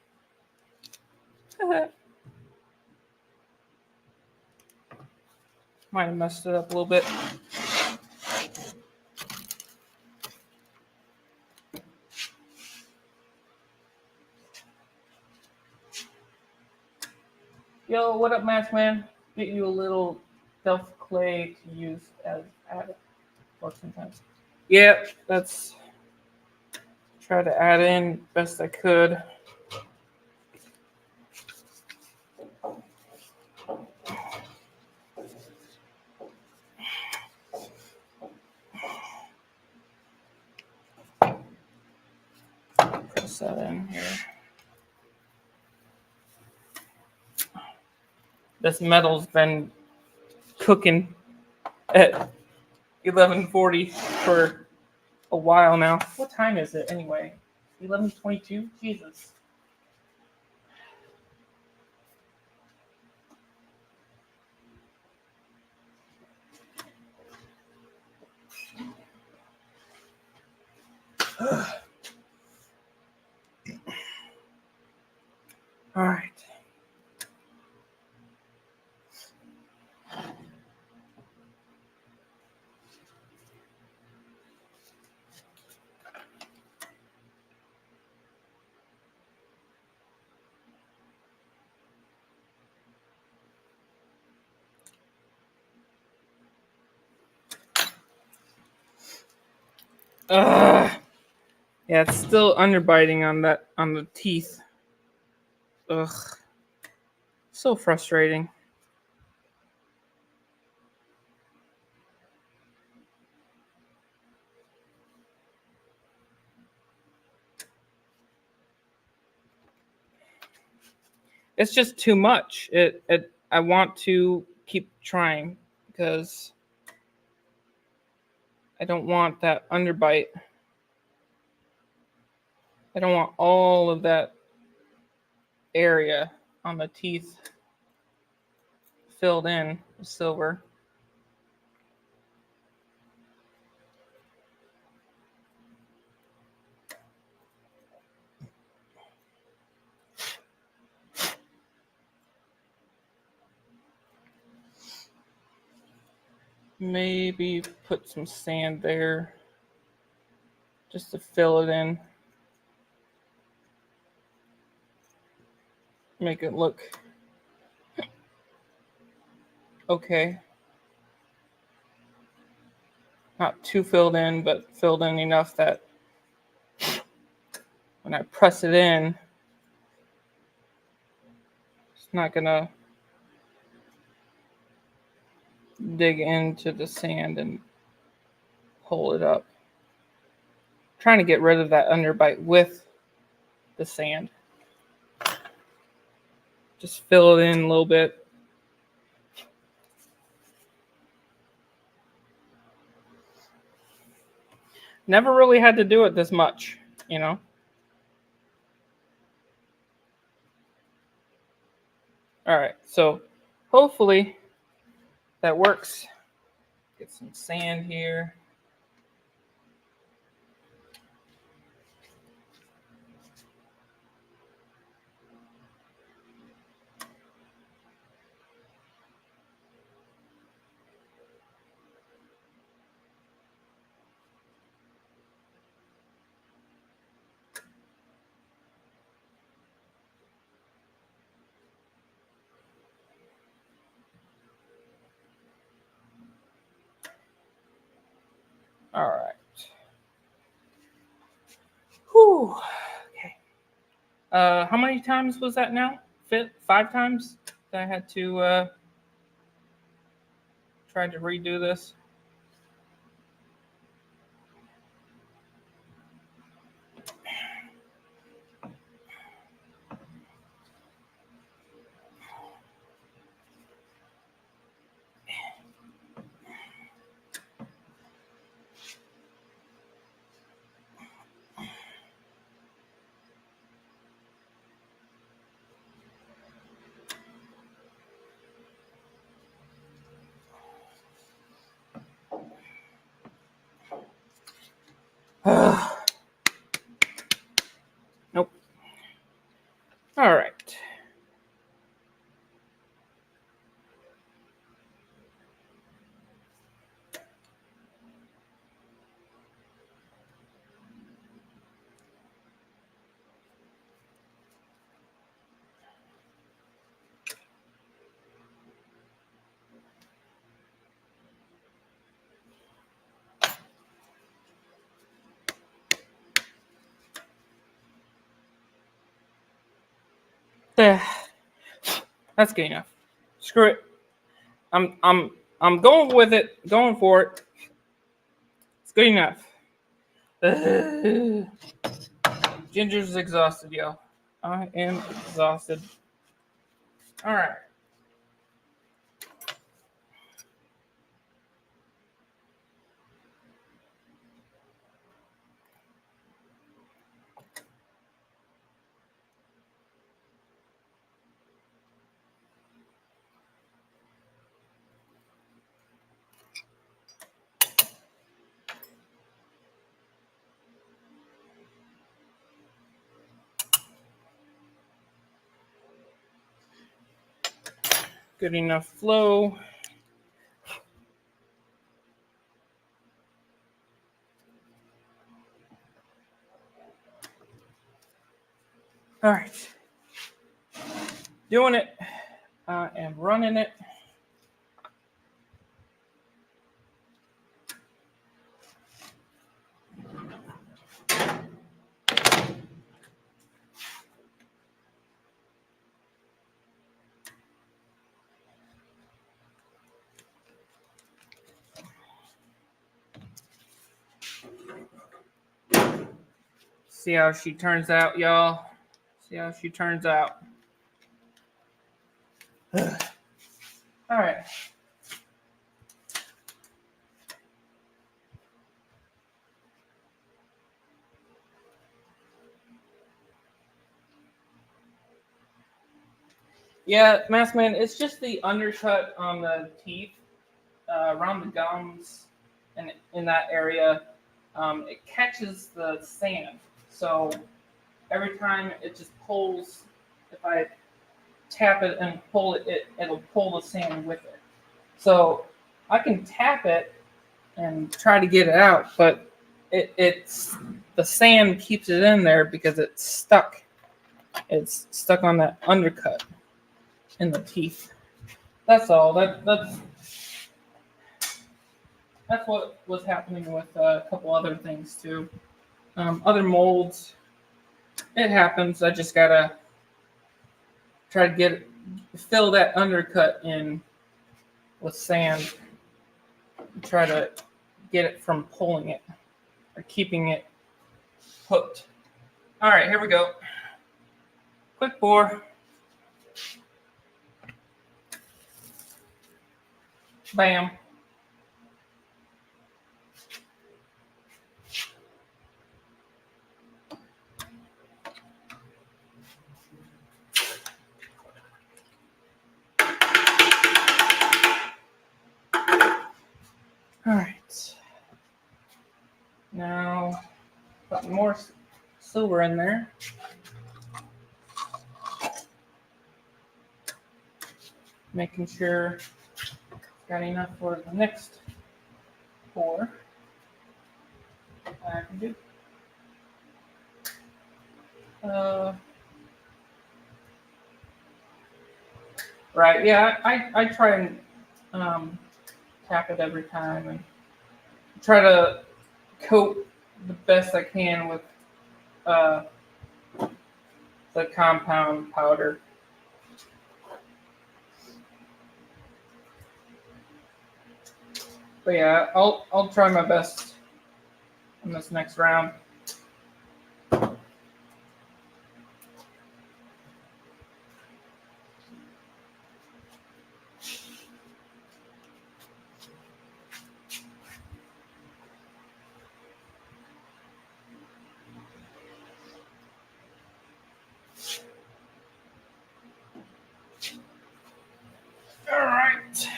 Might have messed it up a little bit. Yo, what up, Max Man? Get you a little self clay to use as added for sometimes. Yeah, that's try to add in best I could. Press that in here. This metal's been cooking at 11:40 for a while now. What time is it anyway? 11:22. Jesus. All right. Ugh. Yeah, it's still underbiting on the teeth. Ugh. So frustrating. It's just too much. I want to keep trying because I don't want that underbite. I don't want all of that area on the teeth filled in with silver. Maybe put some sand there just to fill it in. Make it look okay. Not too filled in, but filled in enough that when I press it in, it's not gonna dig into the sand and pull it up. I'm trying to get rid of that underbite with the sand. Just fill it in a little bit. Never really had to do it this much, you know? All right, so hopefully that works. Get some sand here. All right. Whew. Okay. How many times was that now? 5 times that I had to try to redo this. Nope. All right. There. That's good enough. Screw it. I'm going with it. Going for it. It's good enough. Ginger's exhausted, yo. I am exhausted. All right. Good enough flow. All right. Doing it. I am running it. See how she turns out, y'all. See how she turns out. All right. Yeah, Mask Man, it's just the undercut on the teeth, around the gums, and in that area. It catches the sand. So every time it just pulls, if I tap it and pull it, it'll pull the sand with it. So I can tap it and try to get it out, but it's the sand keeps it in there because it's stuck. It's stuck on that undercut in the teeth. That's all. That's what was happening with a couple other things too. Other molds, it happens. I just gotta try to fill that undercut in with sand. Try to get it from pulling it or keeping it hooked. All right, here we go. Quick bore. Bam. All right. Now, put more silver in there. Making sure got enough for the next pour. I can do. Right, yeah, I try and tap it every time and try to coat the best I can with uh, the compound powder. But yeah, I'll try my best in this next round. All right.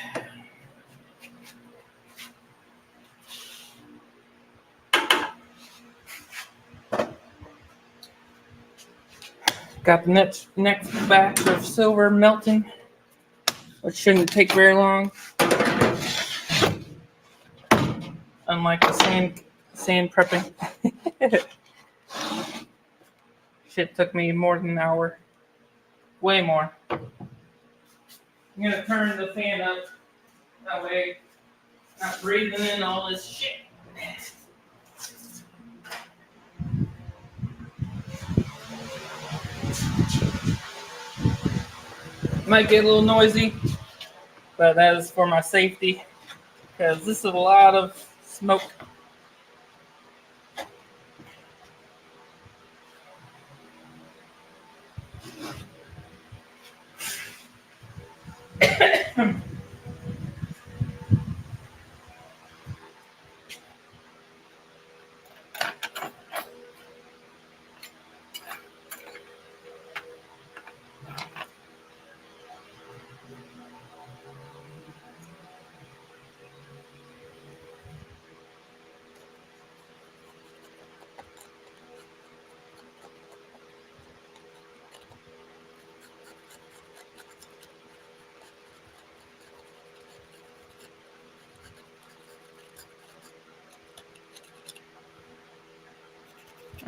Got the next batch of silver melting, which shouldn't take very long. Unlike the sand prepping. Shit took me more than an hour. Way more. I'm gonna turn the fan up. That way, not breathing in all this shit. Might get a little noisy, but that is for my safety because this is a lot of smoke.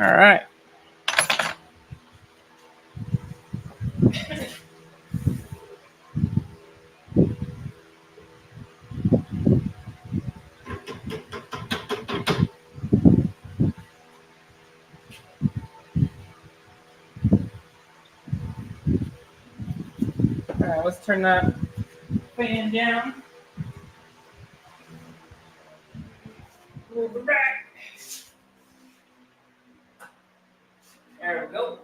All right. All right, let's turn that fan down. Move it back. There we go.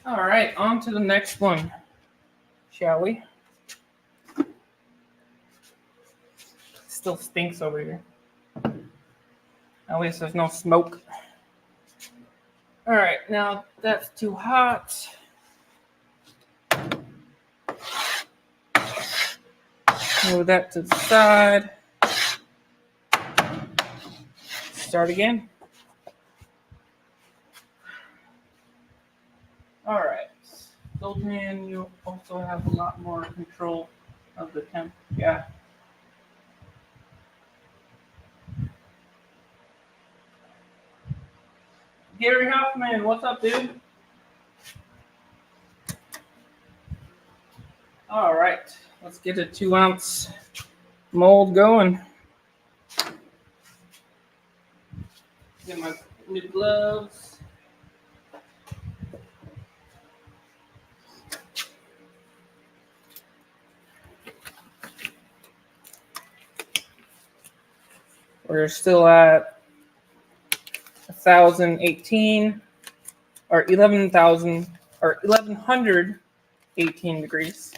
All right, on to the next one, shall we? Still stinks over here. At least there's no smoke. All right, now that's too hot. Move that to the side. Start again. All right. Sultan, you also have a lot more control of the temp. Yeah. Gary Hoffman, what's up, dude? All right, let's get a 2 ounce mold going. Get my new gloves. We're still at 1,018 or 11,000 or 1,118 degrees.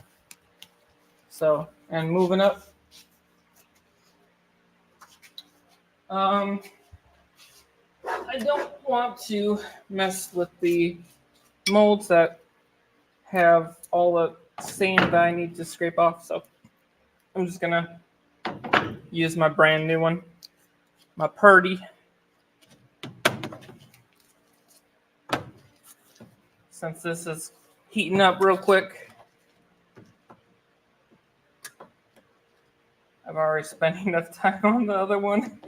So, and moving up. I don't want to mess with the molds that have all the sand that I need to scrape off. So I'm just gonna use my brand new one, my Purdy. Since this is heating up real quick, I've already spent enough time on the other one.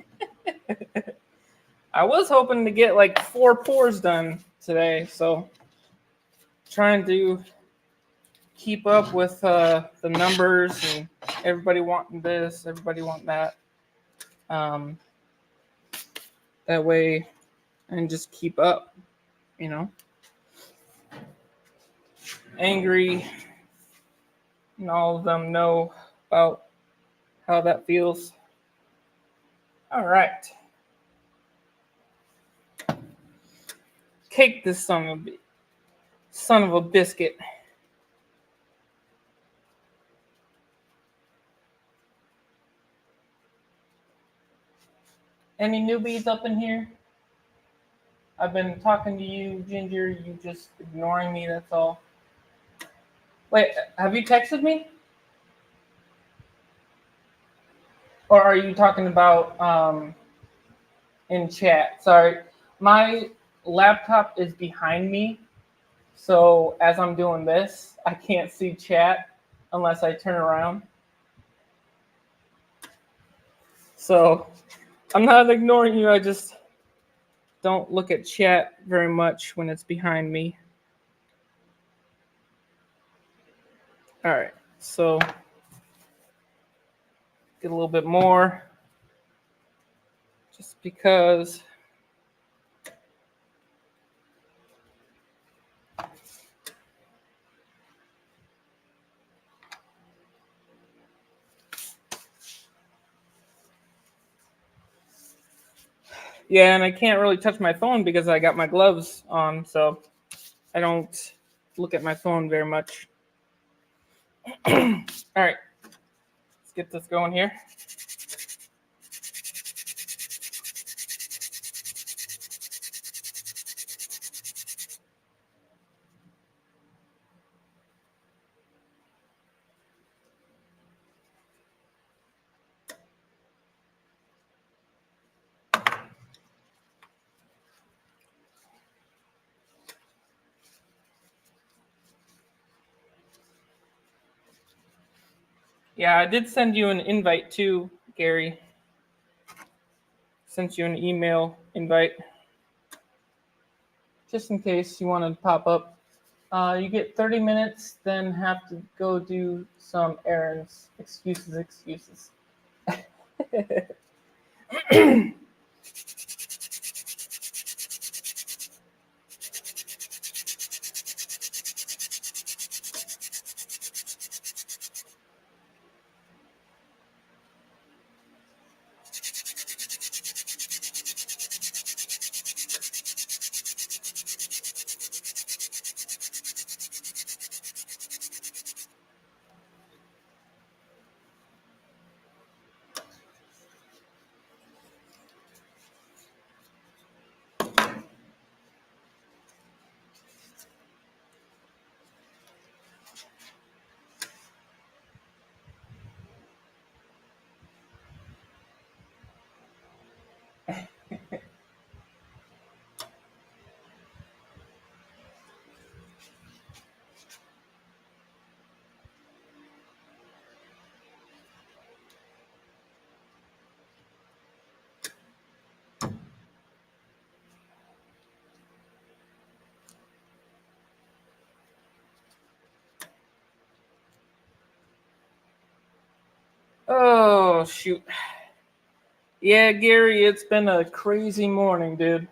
I was hoping to get like 4 pours done today, so trying to keep up with the numbers and everybody wanting this, everybody wanting that. That way, and just keep up, you know. Angry, and all of them know about how that feels. All right. Cake this son of a biscuit. Any newbies up in here? I've been talking to you, Ginger. You just ignoring me, that's all. Wait, have you texted me? Or are you talking about in chat? Sorry. My laptop is behind me. So as I'm doing this, I can't see chat unless I turn around. So I'm not ignoring you. I just don't look at chat very much when it's behind me. All right. So get a little bit more just because. Yeah, and I can't really touch my phone because I got my gloves on, so I don't look at my phone very much. All right, let's get this going here. Yeah, I did send you an invite too, Gary. Sent you an email invite. Just in case you want to pop up. You get 30 minutes, then have to go do some errands. Excuses. Oh, shoot. Yeah, Gary, it's been a crazy morning, dude.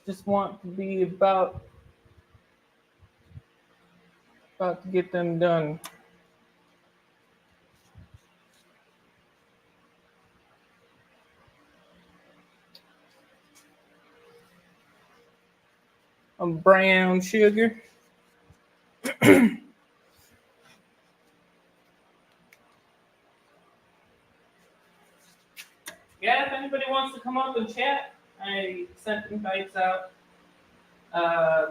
Just want to be about to get them done. I'm brown sugar. Yeah, if anybody wants to come up and chat, I sent invites out.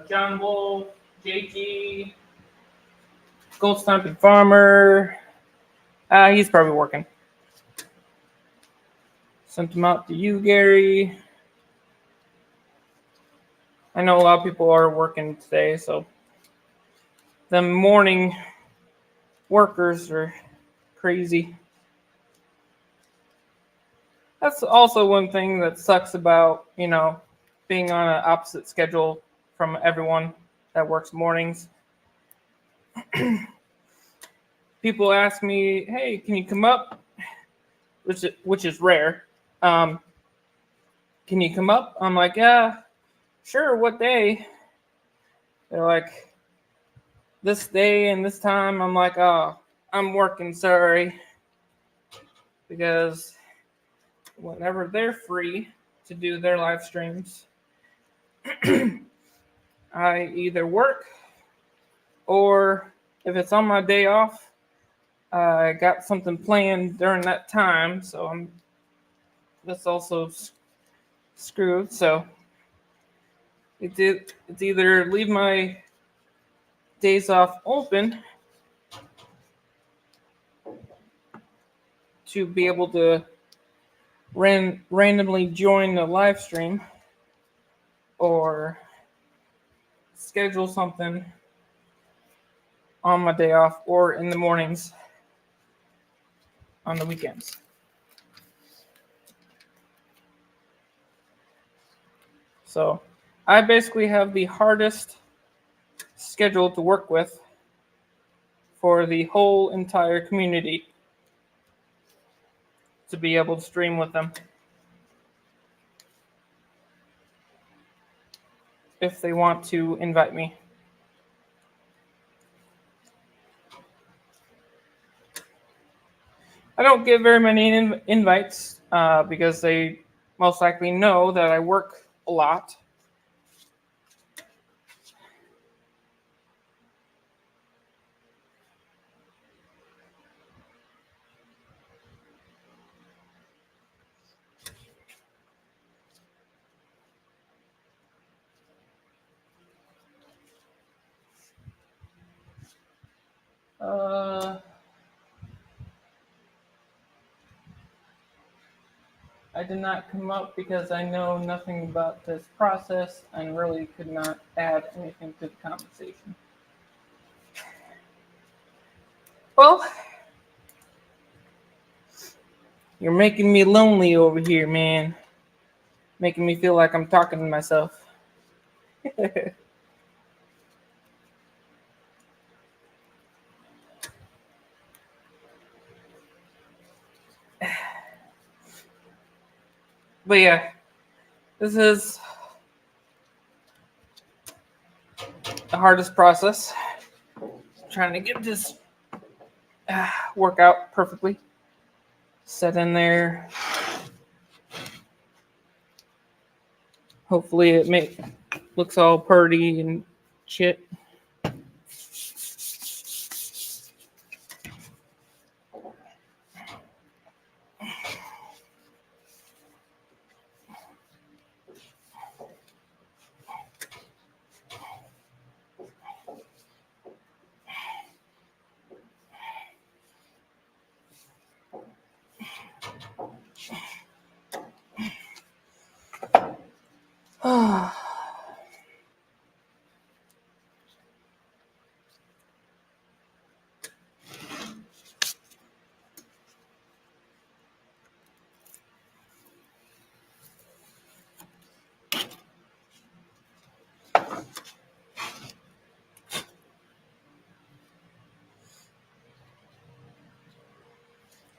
John Wolf, JG, Gold Stomping Farmer. He's probably working. Sent them out to you, Gary. I know a lot of people are working today, so the morning workers are crazy. That's also one thing that sucks about, being on an opposite schedule from everyone that works mornings. People ask me, "Hey, can you come up?" Which is rare. Can you come up? I'm like, "Yeah, sure. What day?" They're like, "This day and this time." I'm like, "Oh, I'm working. Sorry," because whenever they're free to do their live streams, I either work or if it's on my day off, I got something planned during that time, so that's also screwed. So it's either leave my days off open to be able to randomly join the live stream, or schedule something on my day off or in the mornings on the weekends. So I basically have the hardest schedule to work with for the whole entire community to be able to stream with them if they want to invite me. I don't get very many invites because they most likely know that I work a lot. I did not come up because I know nothing about this process and really could not add anything to the conversation. Well, you're making me lonely over here, man. Making me feel like I'm talking to myself. But yeah, this is the hardest process. Trying to get this work out perfectly. Set in there. Hopefully it looks all pretty and shit.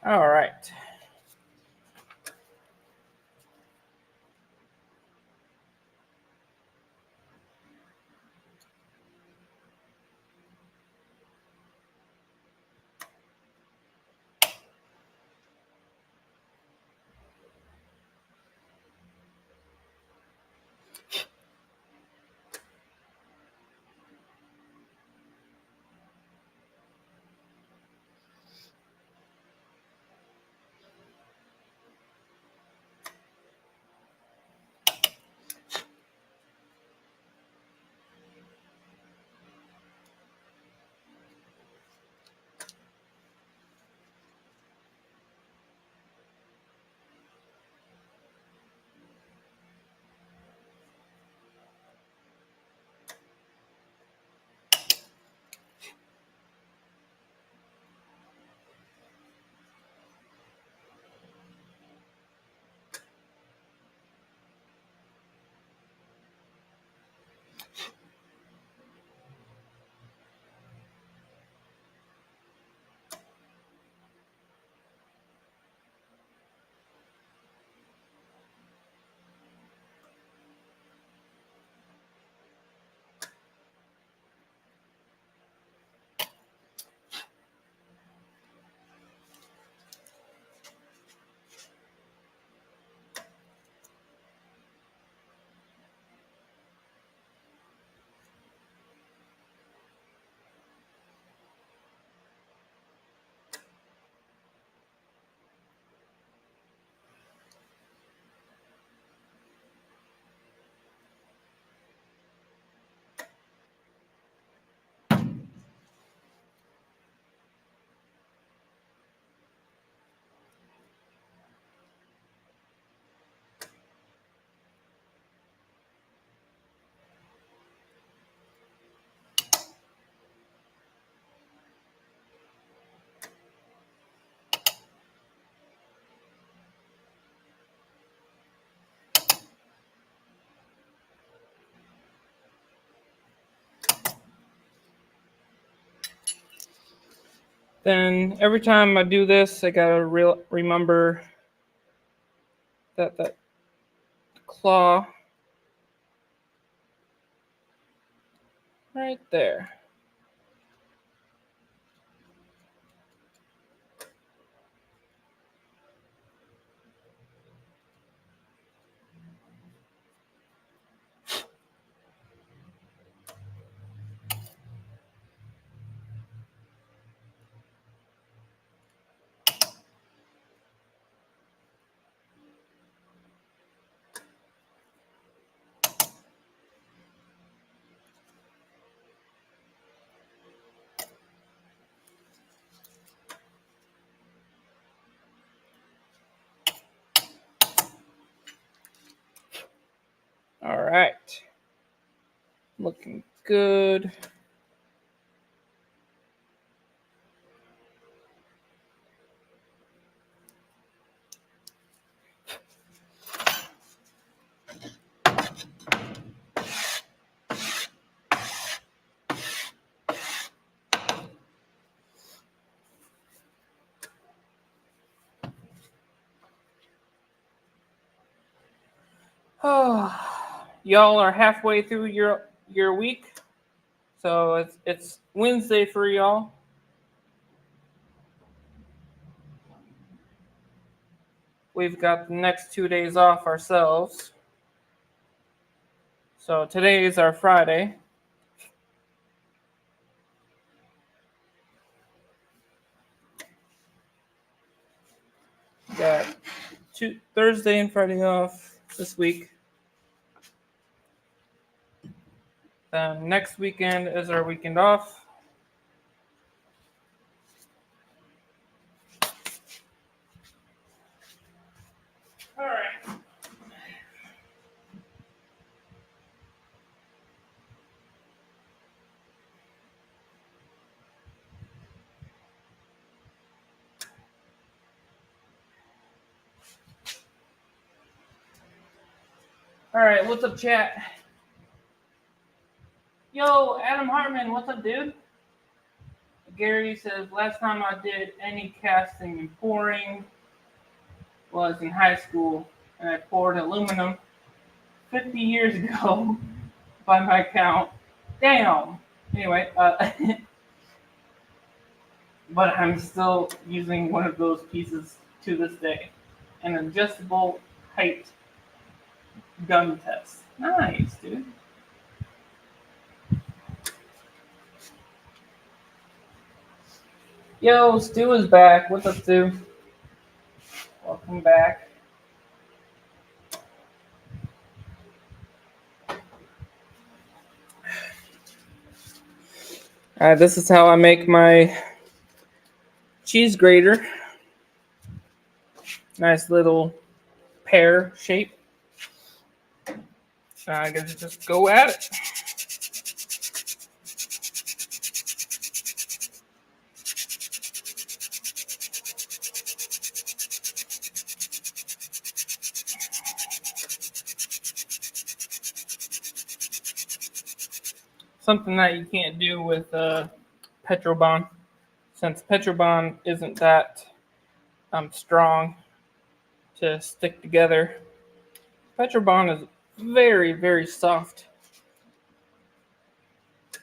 All right. Then every time I do this, I gotta remember that claw right there. All right. Looking good. Oh, y'all are halfway through your week, so it's Wednesday for y'all. We've got the next 2 days off ourselves. So today is our Friday. Got Thursday and Friday off this week. Then next weekend is our weekend off. All right. All right. What's up, chat? Yo, Adam Hartman. What's up, dude? Gary says, last time I did any casting and pouring was in high school, and I poured aluminum 50 years ago by my count. Damn. Anyway, but I'm still using one of those pieces to this day. An adjustable height gun test. Nice, dude. Yo, Stu is back. What's up, Stu? Welcome back. This is how I make my cheese grater. Nice little pear shape. I guess just go at it. Something that you can't do with Petrobond, since Petrobond isn't that strong to stick together. Petrobond is very, very soft.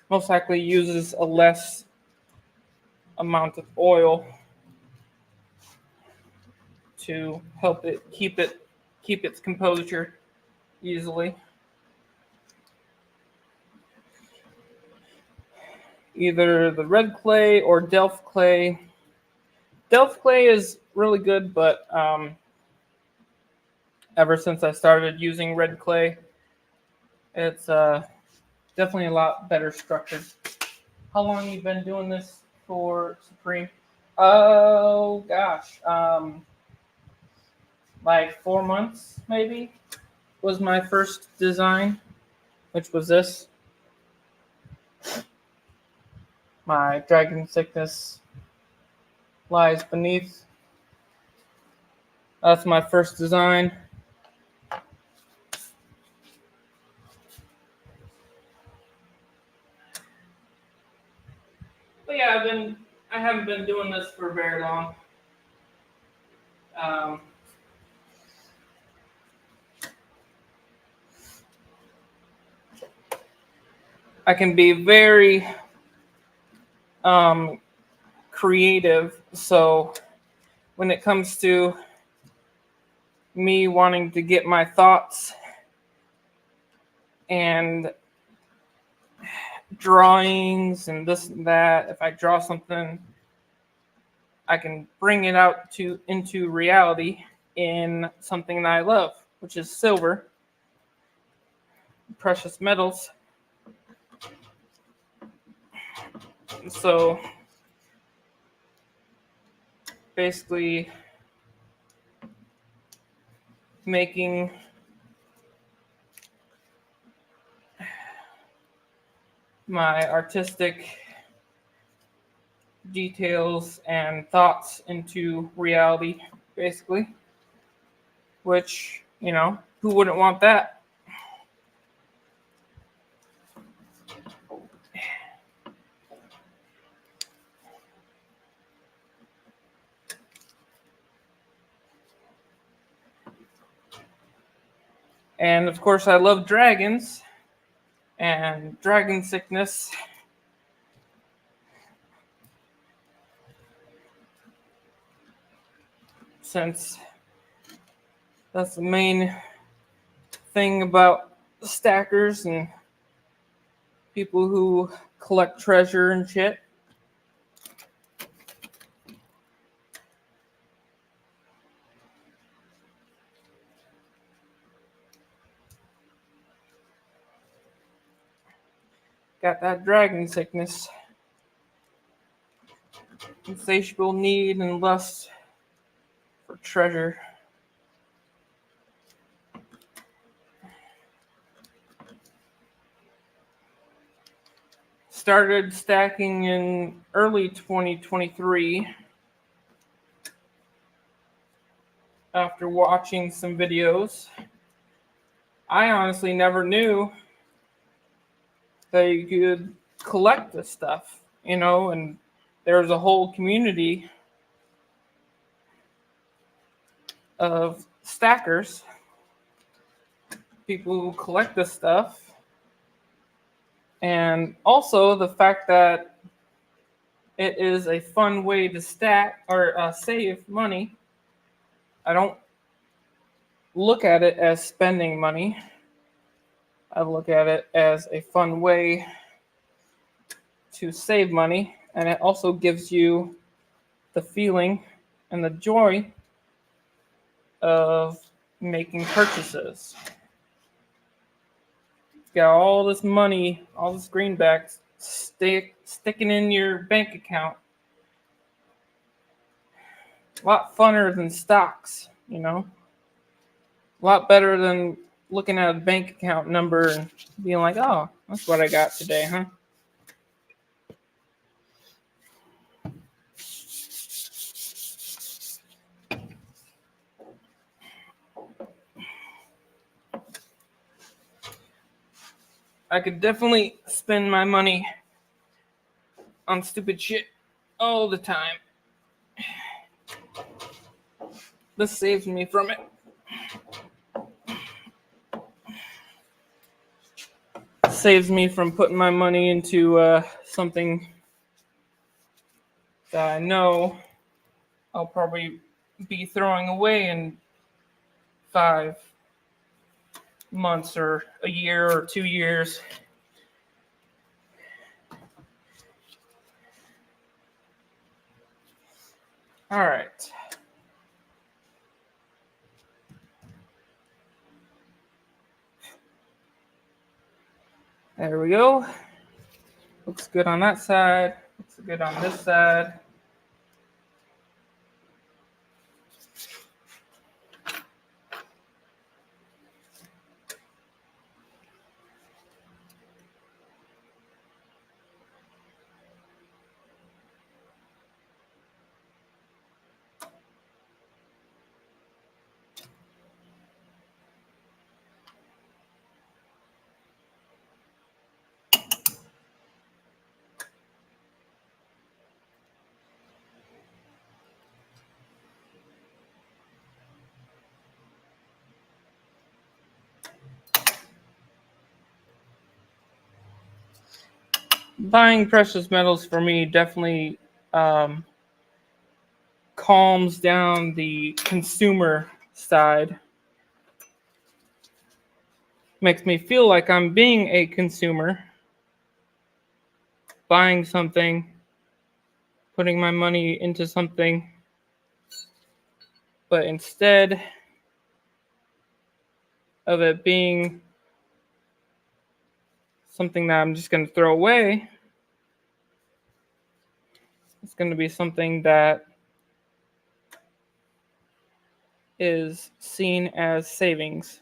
Most likely uses a less amount of oil to help it keep its composure easily. Either the red clay or Delft clay. Delft clay is really good, but ever since I started using red clay, it's definitely a lot better structured. How long you been doing this for, Supreme? Oh gosh, like 4 months maybe was my first design, which was this. My dragon sickness lies beneath. That's my first design. But yeah, I haven't been doing this for very long. I can be very creative. So when it comes to me wanting to get my thoughts and drawings and this and that, if I draw something, I can bring it out into reality in something that I love, which is silver, precious metals. So basically making my artistic details and thoughts into reality, basically, which, who wouldn't want that? And of course, I love dragons and dragon sickness. Since that's the main thing about stackers and people who collect treasure and shit. Got that dragon sickness. Insatiable need and lust for treasure. Started stacking in early 2023 after watching some videos. I honestly never knew that you could collect this stuff, and there's a whole community of stackers, people who collect this stuff, and also the fact that it is a fun way to stack or save money. I don't look at it as spending money. I look at it as a fun way to save money, and it also gives you the feeling and the joy of making purchases. Got all this money, all this greenbacks sticking in your bank account. A lot funner than stocks, you know? A lot better than looking at a bank account number and being like, oh, that's what I got today, huh? I could definitely spend my money on stupid shit all the time. This saves me from it. Saves me from putting my money into something that I know I'll probably be throwing away in 5 months or a year or 2 years. All right. There we go. Looks good on that side. Looks good on this side. Buying precious metals for me definitely calms down the consumer side. Makes me feel like I'm being a consumer, buying something, putting my money into something, but instead of it being something that I'm just going to throw away, it's going to be something that is seen as savings.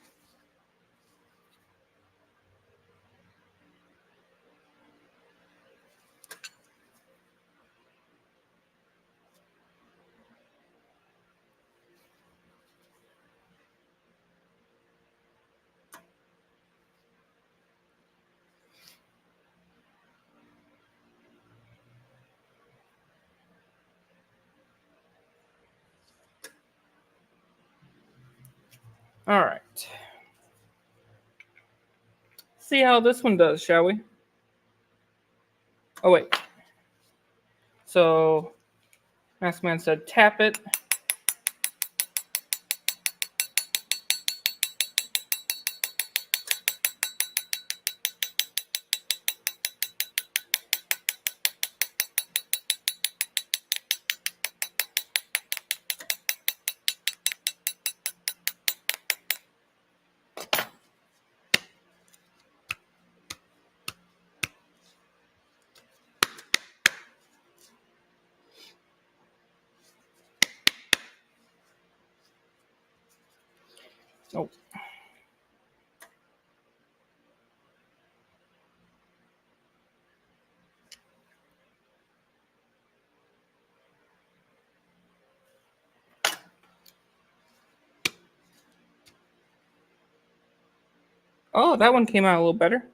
All right. See how this one does, shall we? Oh, wait. So, Masked Man said tap it. Oh. Oh, that one came out a little better.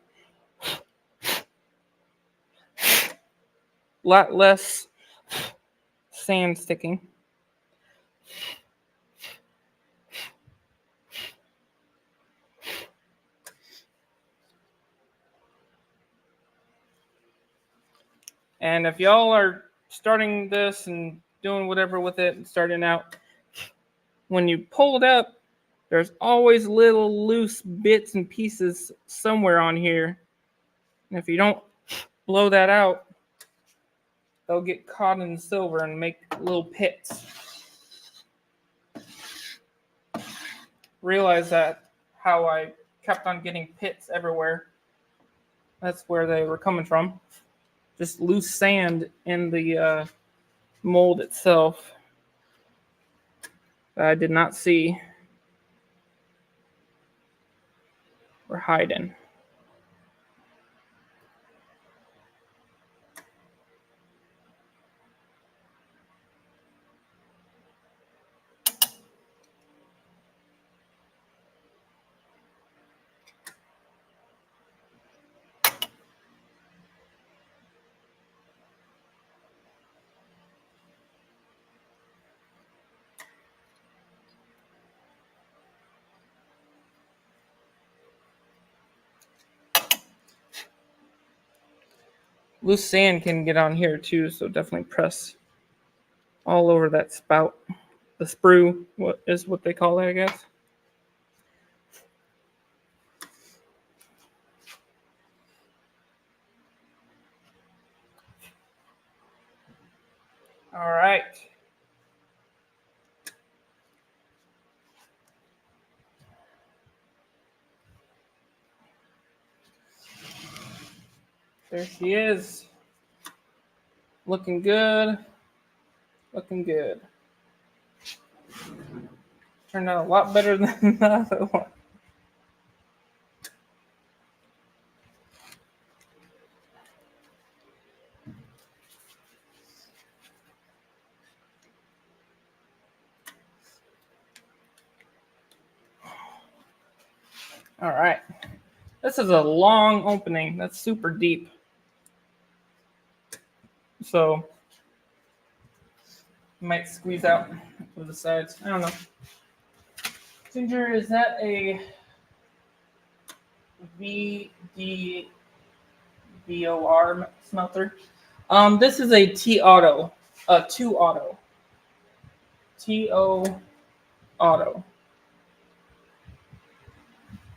A lot less sand sticking. And if y'all are starting this and doing whatever with it and starting out, when you pull it up, there's always little loose bits and pieces somewhere on here. And if you don't blow that out, they'll get caught in the silver and make little pits. Realize that how I kept on getting pits everywhere. That's where they were coming from. Just loose sand in the mold itself that I did not see or hide in. Loose sand can get on here too, so definitely press all over that spout. The sprue, what is what they call it, I guess. All right. There she is. Looking good. Looking good. Turned out a lot better than the other one. All right. This is a long opening. That's super deep. So might squeeze out to the sides. I don't know. Ginger, is that a VDVOR smelter? This is a T auto, 2 auto. TO auto.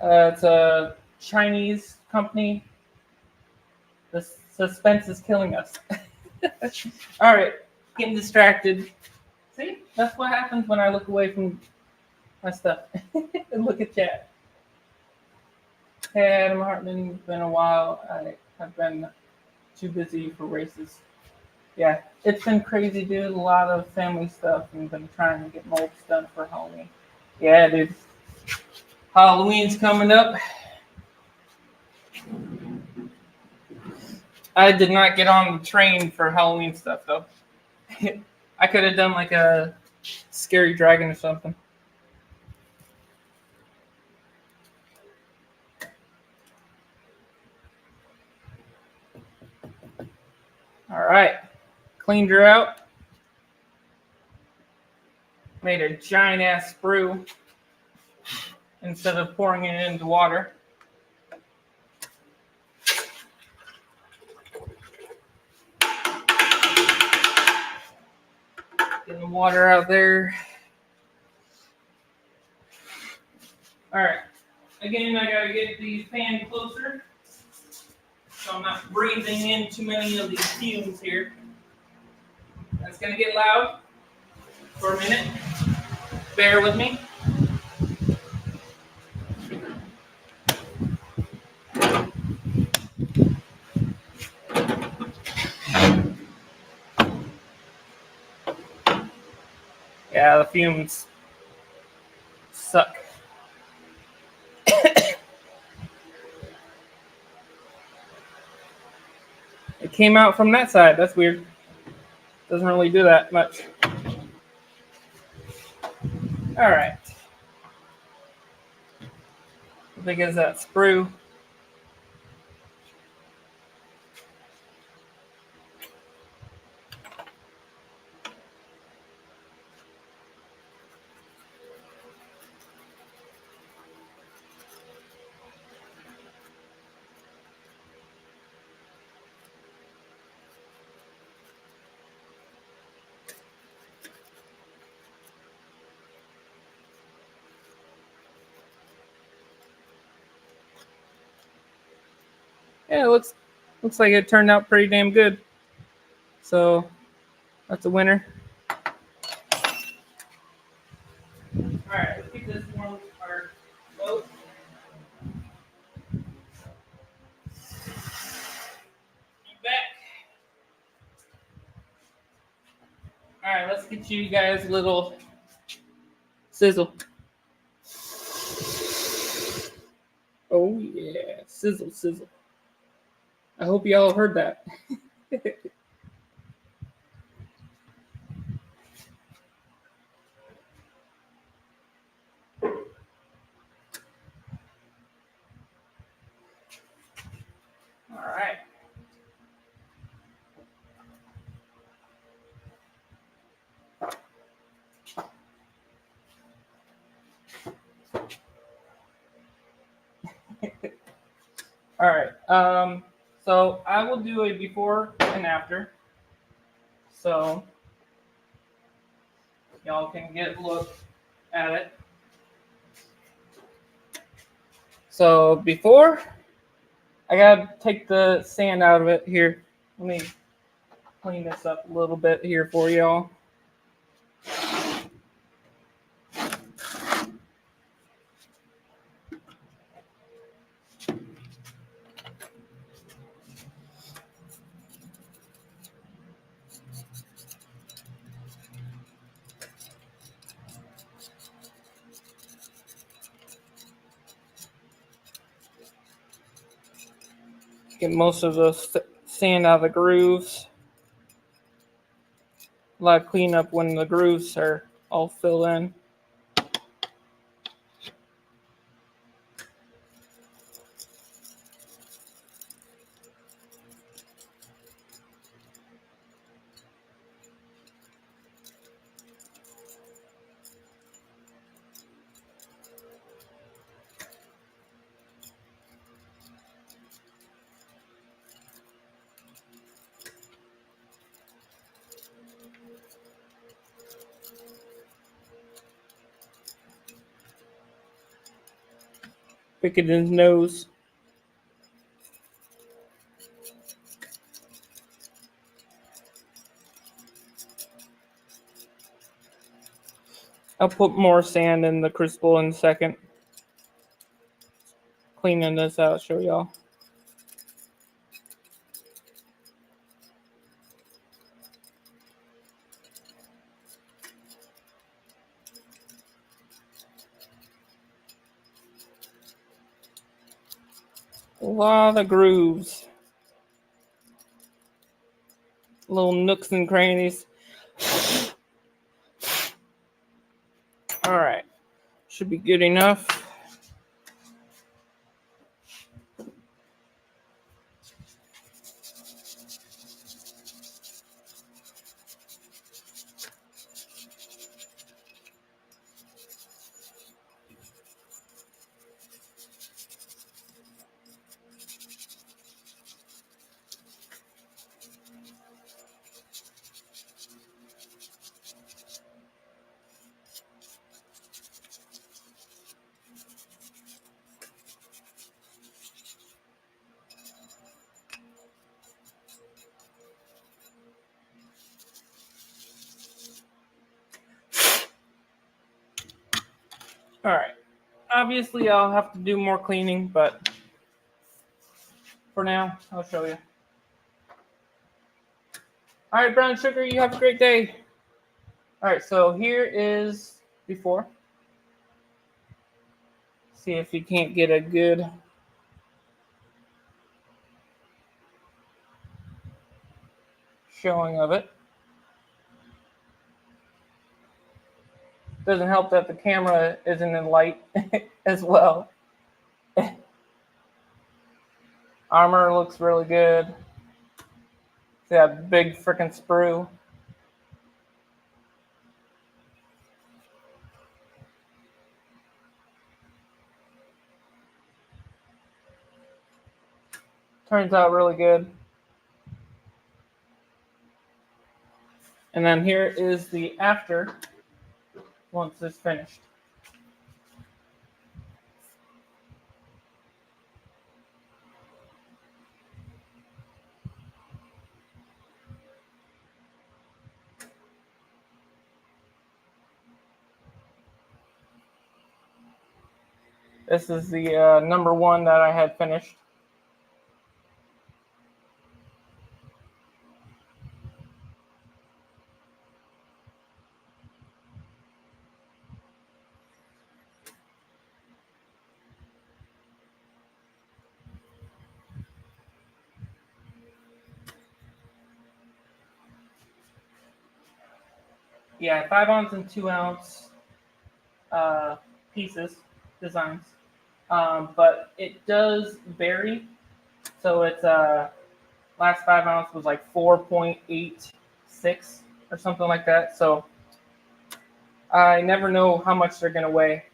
It's a Chinese company. The suspense is killing us. All right, getting distracted. See, that's what happens when I look away from my stuff and look at chat. Hey, Adam Hartman, it's been a while. I have been too busy for races. Yeah, it's been crazy, dude. A lot of family stuff, and been trying to get molds done for Halloween. Yeah, dude. Halloween's coming up. I did not get on the train for Halloween stuff, though. I could have done like a scary dragon or something. All right. Cleaned her out. Made a giant ass sprue instead of pouring it into water. Getting the water out there. All right. Again, I gotta get the fan closer so I'm not breathing in too many of these fumes here. That's gonna get loud for a minute. Bear with me. Yeah, the fumes suck. It came out from that side. That's weird. Doesn't really do that much. All right. How big is that sprue? yeah, it looks like it turned out pretty damn good. So that's a winner. All right, let's keep this one part low. Back. All right, let's get you guys a little sizzle. Oh yeah, sizzle, sizzle. I hope y'all heard that. All right. All right. So I will do a before and after. So y'all can get a look at it. So before, I gotta take the sand out of it here. Let me clean this up a little bit here for y'all. Get most of the sand out of the grooves. A lot of cleanup when the grooves are all filled in. Pick it in his nose. I'll put more sand in the crucible in a second. Cleaning this out, show y'all. A lot of grooves. Little nooks and crannies. All right. Should be good enough. All right. Obviously, I'll have to do more cleaning, but for now, I'll show you. All right, brown sugar, you have a great day. All right, so here is before. See if you can't get a good showing of it. Doesn't help that the camera isn't in light as well. Armor looks really good. See that big freaking sprue. Turns out really good. And then here is the after once it's finished. This is the number one that I had finished. Yeah, 5 ounce and 2 ounce pieces, designs. But it does vary. So it's last 5 ounce was like 4.86 or something like that. So I never know how much they're gonna weigh.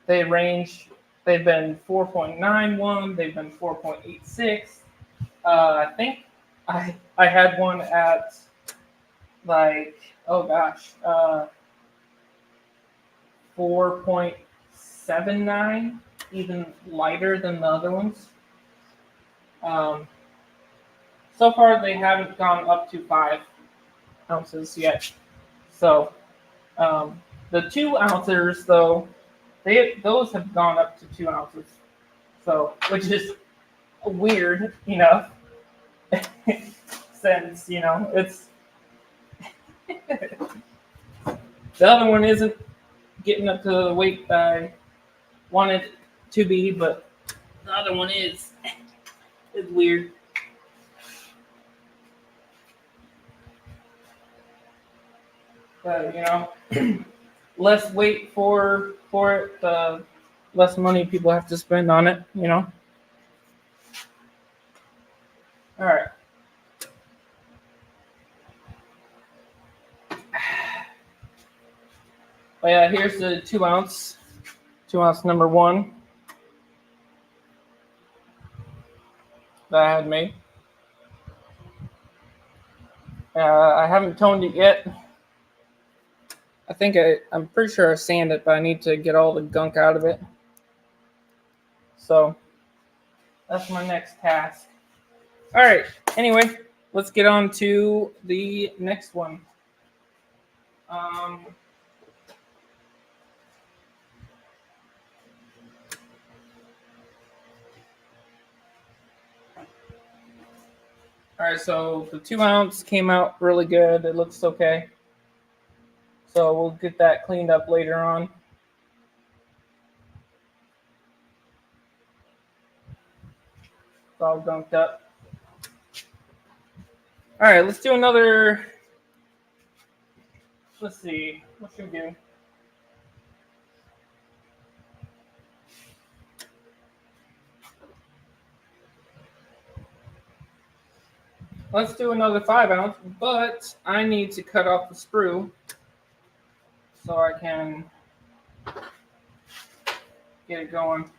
They range. They've been 4.91. They've been 4.86. I think I had one at like, oh gosh, 4.79, even lighter than the other ones. Um, so far, they haven't gone up to 5 ounces yet. So the 2 ounces, though, those have gone up to 2 ounces. So, which is weird enough, since it's the other one isn't getting up to the weight I wanted it to be, but the other one is. It's weird. But less weight for it, the less money people have to spend on it. All right. But yeah, here's the 2 ounce number one that I had made. I haven't toned it yet. I think I'm pretty sure I sanded it, but I need to get all the gunk out of it. So that's my next task. All right. Anyway, let's get on to the next one. All right, so the 2 ounce came out really good. It looks okay. So we'll get that cleaned up later on. It's all gunked up. All right, let's do another. Let's see. What should we do? Let's do another 5 ounce, but I need to cut off the sprue so I can get it going.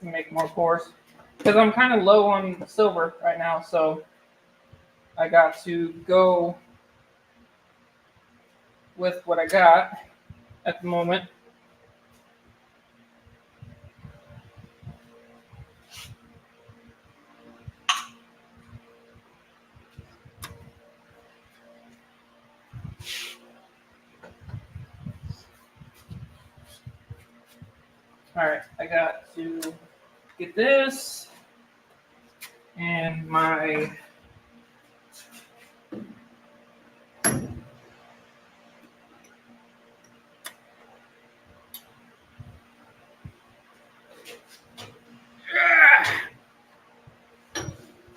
Make more pours. Because I'm kind of low on silver right now, so I got to go with what I got at the moment. All right, I got to get this and my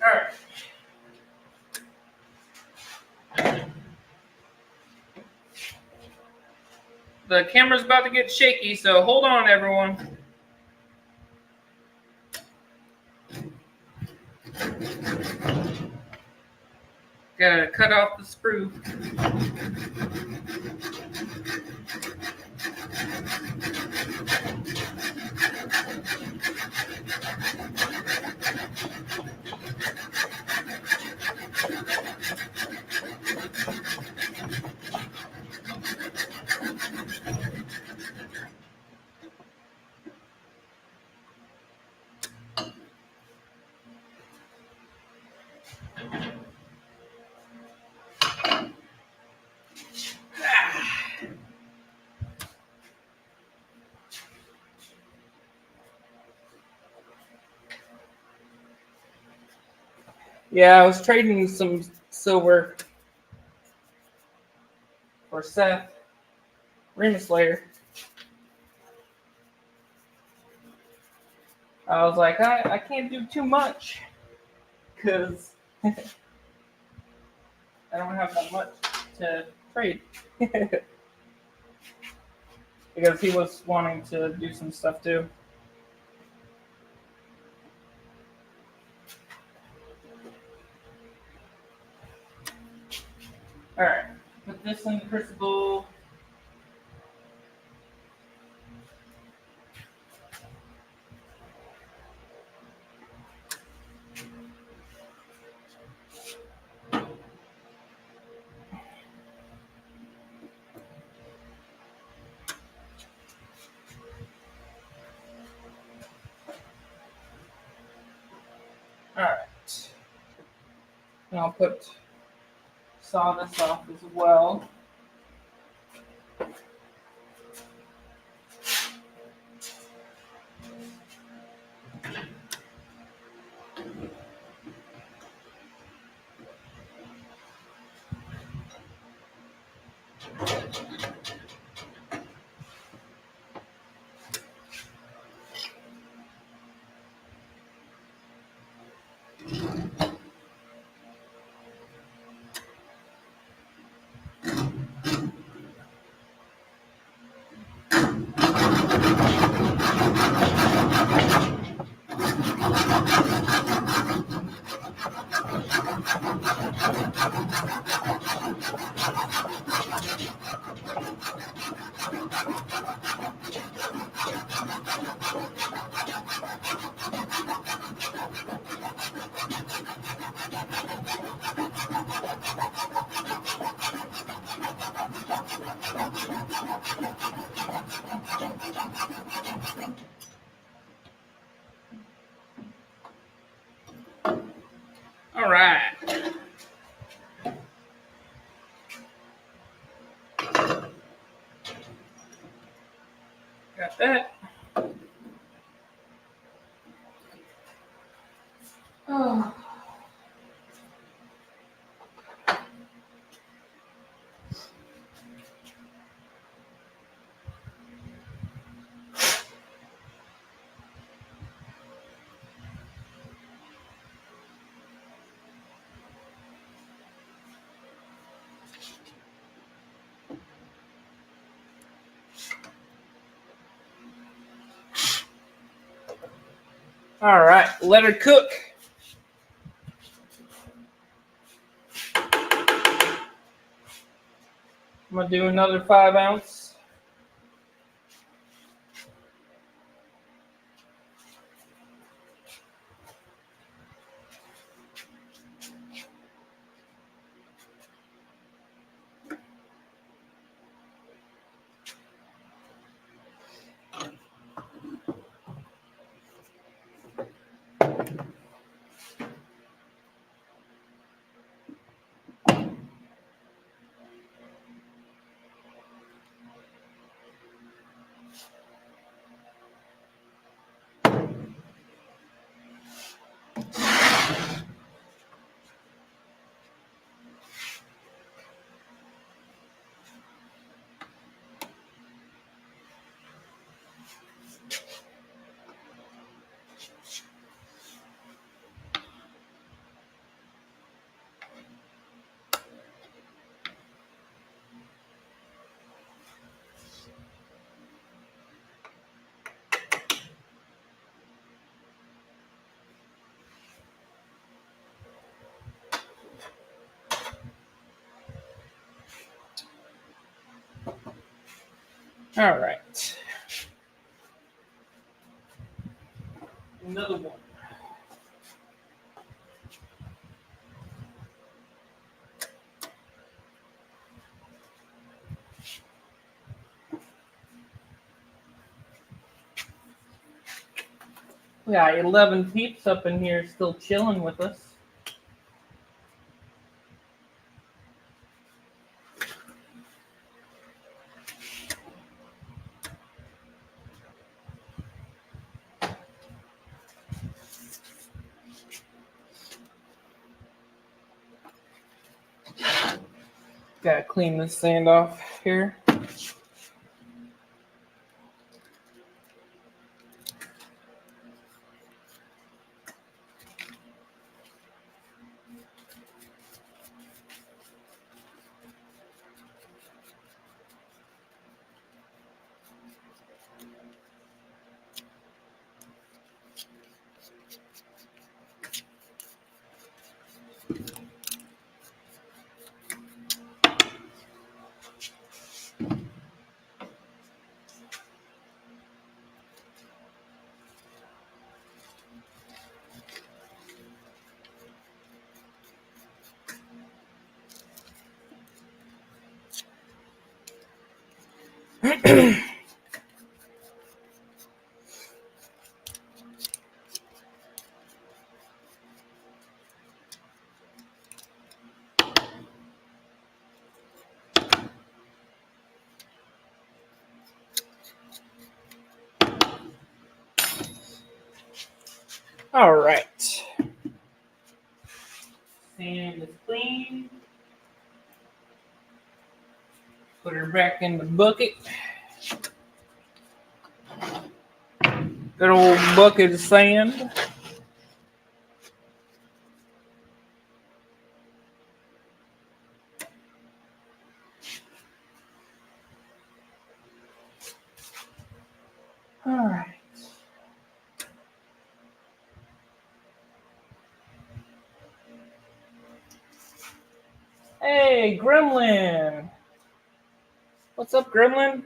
all right. The camera's about to get shaky, so hold on, everyone. Gotta cut off the sprue. Yeah, I was trading some silver for Seth, Remus Slayer. I was like, I can't do too much because I don't have that much to trade. Because he was wanting to do some stuff too. Alright, put this in the crucible. Alright. And I'll saw this off as well. Alright. Got that. Oh. Alright, let her cook. I'm going to do another 5 ounce. Alright. Another one. We got 11 peeps up in here still chilling with us. Gotta clean this sand off here. All right. Sand is clean. Put her back in the bucket. Good old bucket of sand. All right. Hey, Gremlin. What's up, Gremlin?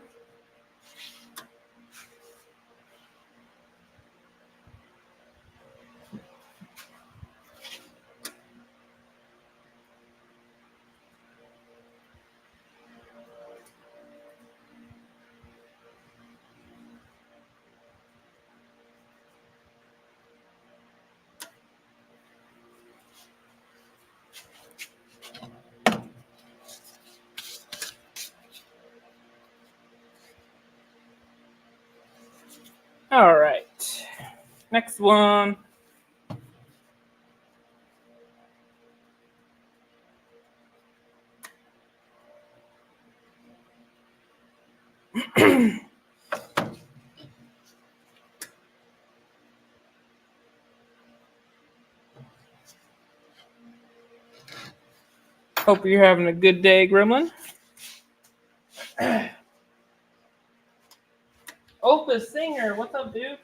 All right. Next one. Hope you're having a good day, Gremlin. Opus Singer, what's up, dude?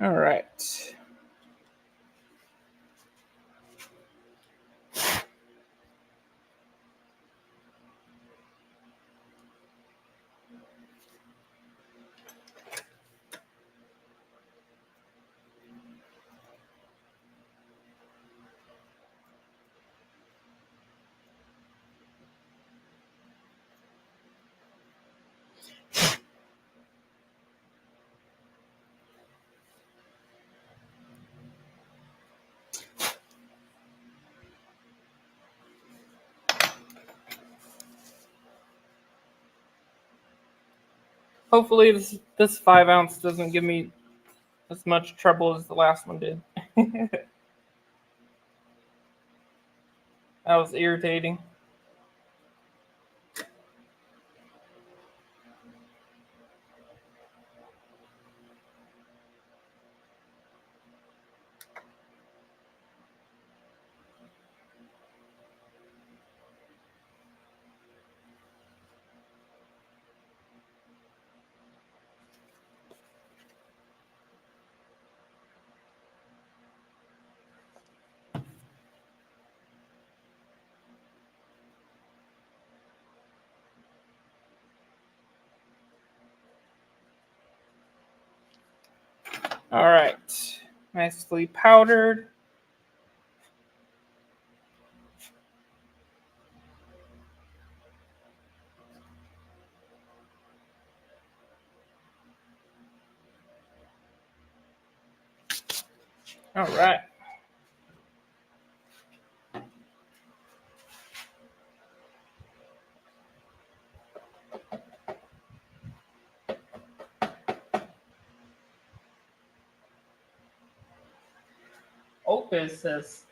All right. Hopefully this 5 ounce doesn't give me as much trouble as the last one did. That was irritating. All right. Nicely powdered. All right. Opus says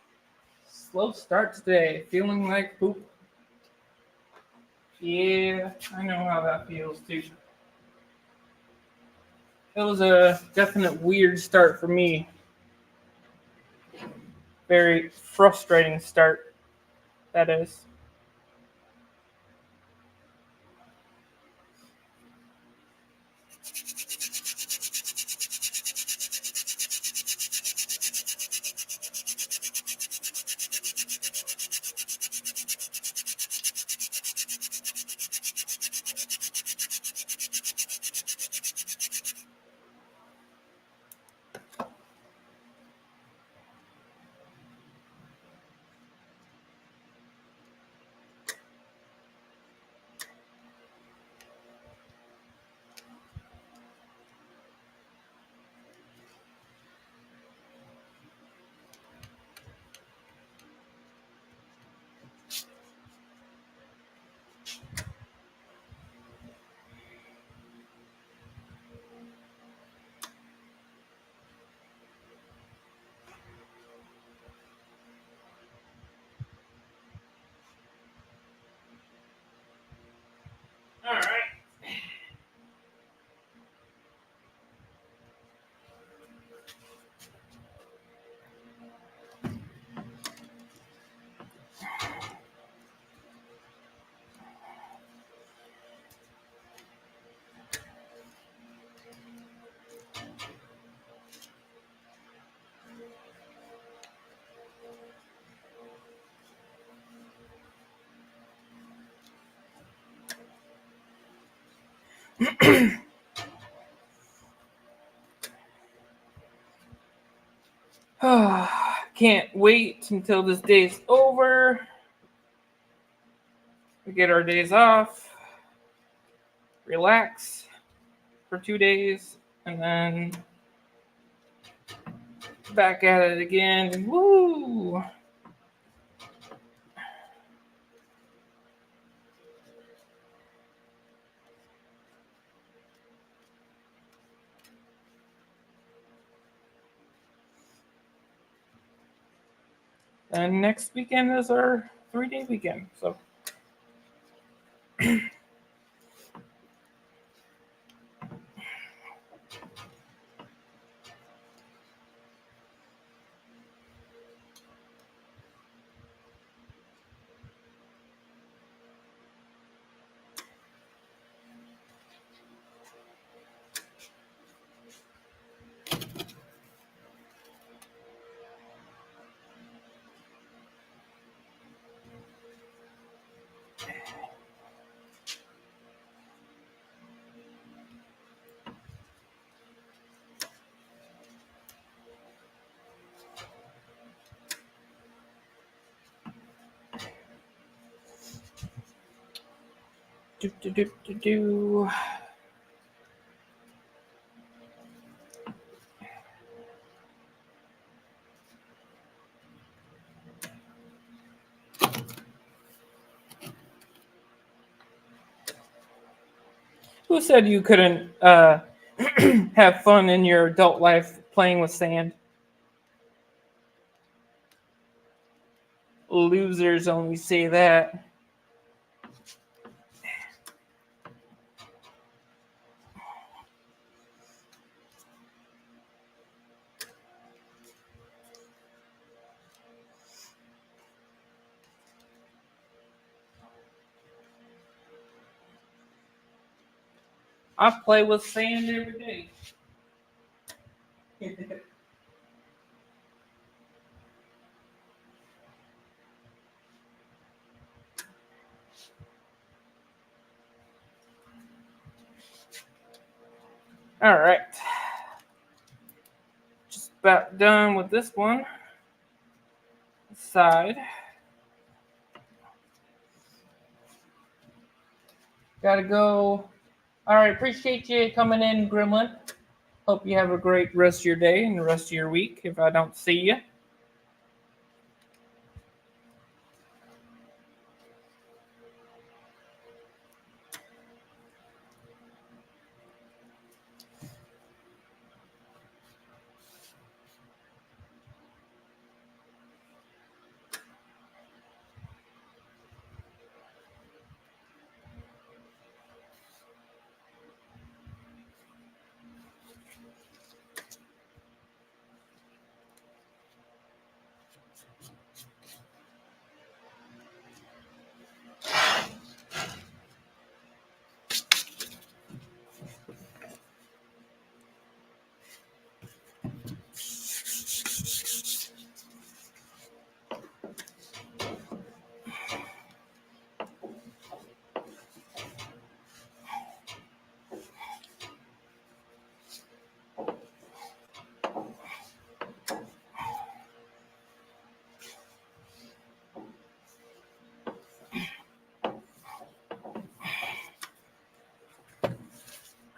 Slow start today. Feeling like poop. Yeah, I know how that feels too. It was a definite weird start for me. Very frustrating start, that is. Alright. Can't wait until this day's over. We get our days off, relax for 2 days, and then back at it again. Woo! And next weekend is our 3-day weekend. So do. Who said you couldn't have fun in your adult life playing with sand? Losers only say that. I play with sand every day. All right. Just about done with this one side. Gotta go. All right. Appreciate you coming in, Gremlin. Hope you have a great rest of your day and the rest of your week if I don't see you.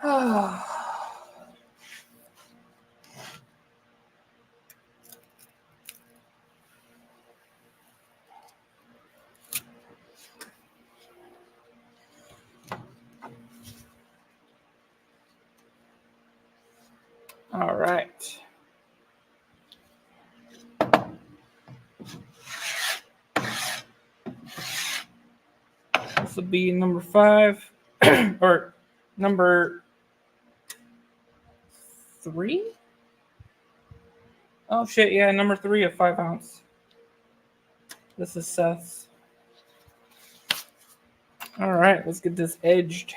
All right. This will be number 5 or number 3. Oh shit, yeah, number 3 of 5 ounce. This is Seth's. All right, let's get this edged.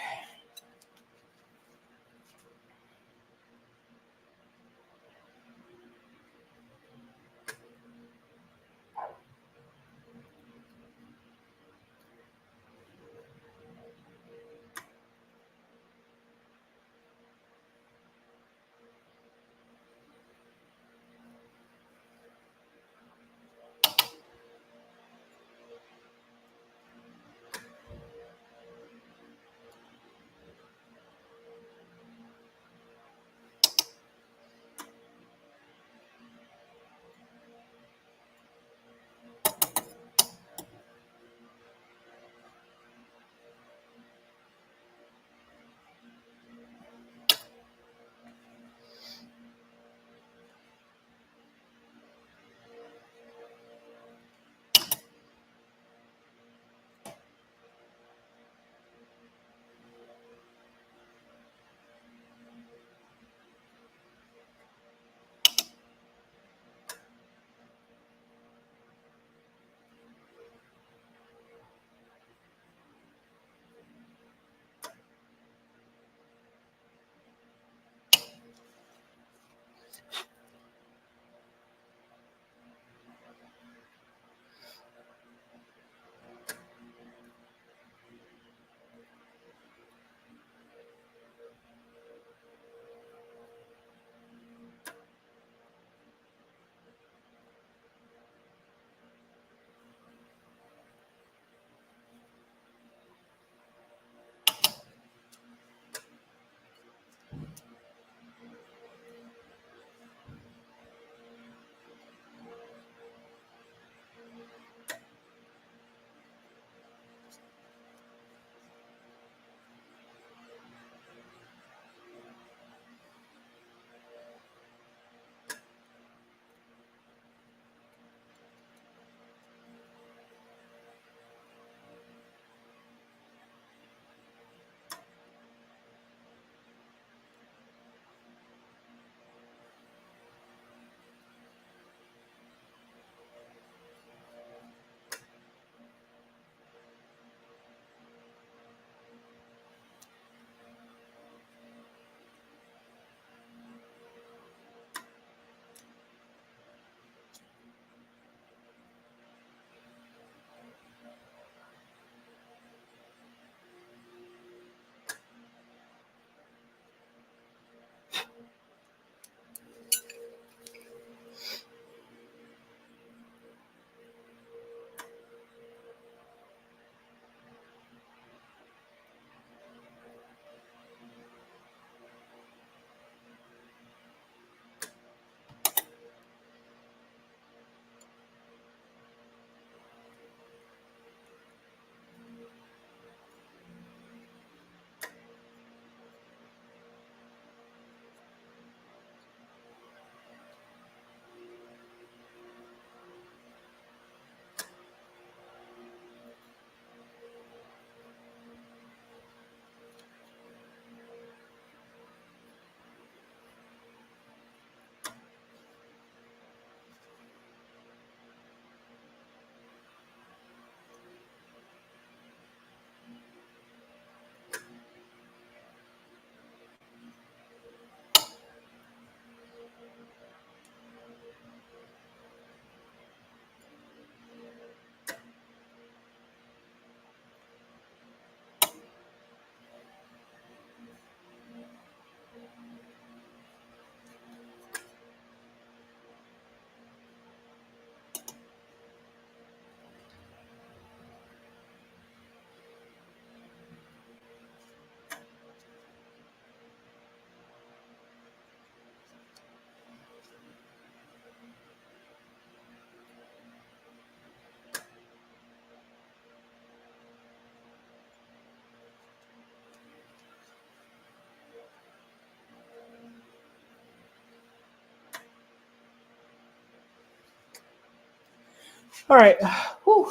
All right. Whew.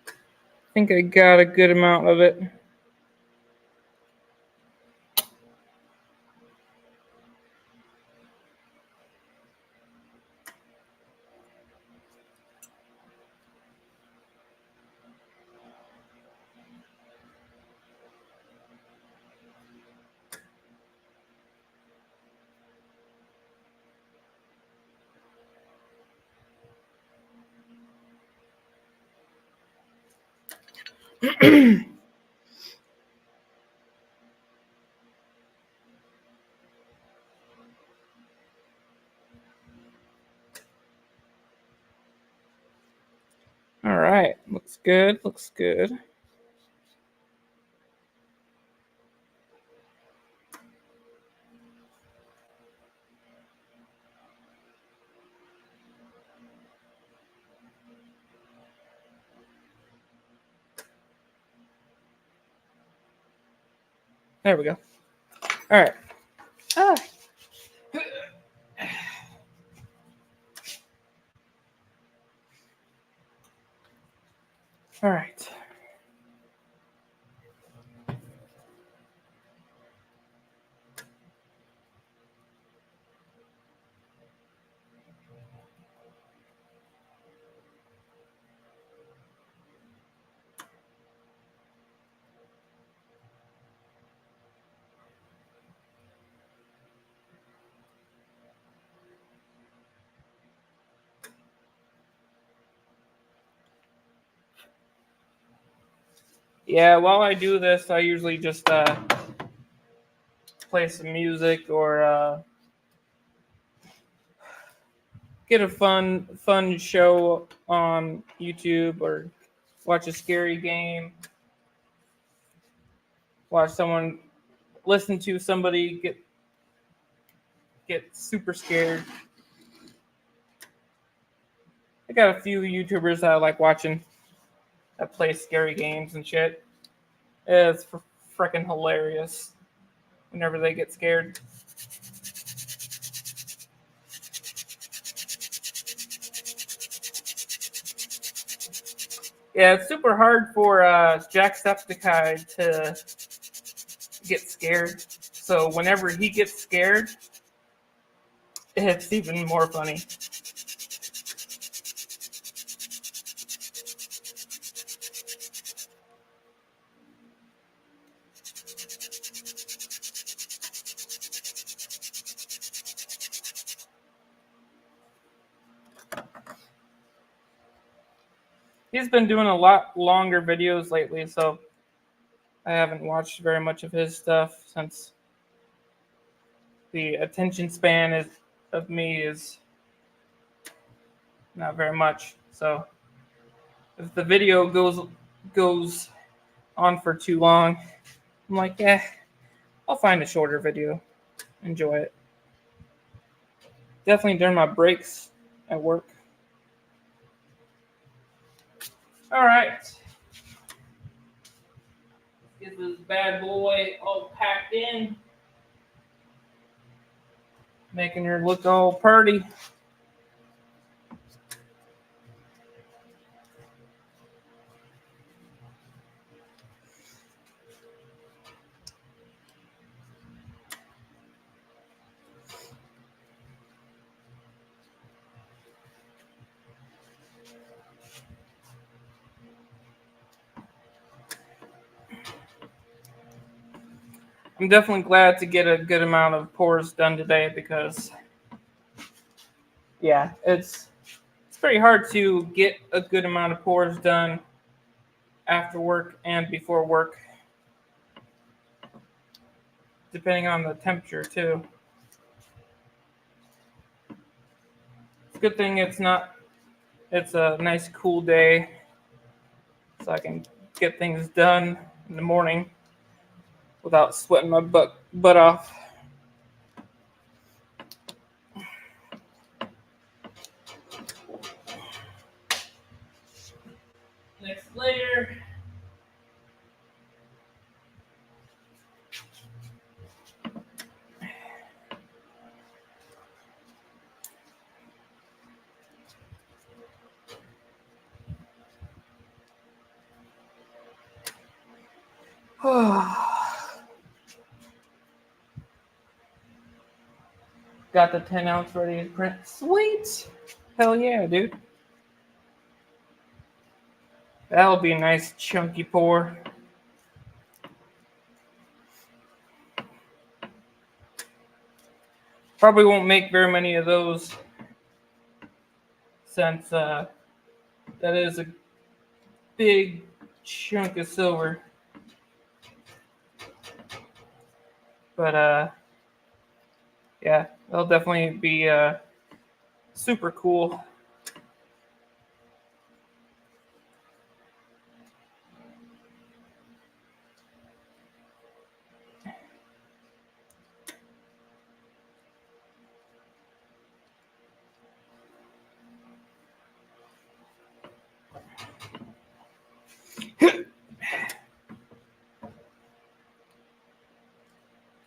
I think I got a good amount of it. All right. Looks good. Looks good. There we go. All right. Ah. All right. Yeah, while I do this, I usually just play some music or get a fun show on YouTube or watch a scary game. Watch someone listen to somebody get super scared. I got a few YouTubers that I like watching that play scary games and shit. It's freaking hilarious whenever they get scared. Yeah, it's super hard for Jacksepticeye to get scared. So whenever he gets scared, it's even more funny. He's been doing a lot longer videos lately, so I haven't watched very much of his stuff since the attention span of me is not very much. So if the video goes on for too long, I'm like, yeah, I'll find a shorter video. Enjoy it. Definitely during my breaks at work. All right. Get this bad boy all packed in. Making her look all purty. I'm definitely glad to get a good amount of pours done today because, yeah, it's pretty hard to get a good amount of pours done after work and before work, depending on the temperature too. It's a good thing it's a nice cool day, so I can get things done in the morning without sweating my butt off. Next layer. Got the 10-ounce ready to print. Sweet. Hell yeah, dude. That'll be a nice chunky pour. Probably won't make very many of those since that is a big chunk of silver. But yeah, that'll definitely be super cool.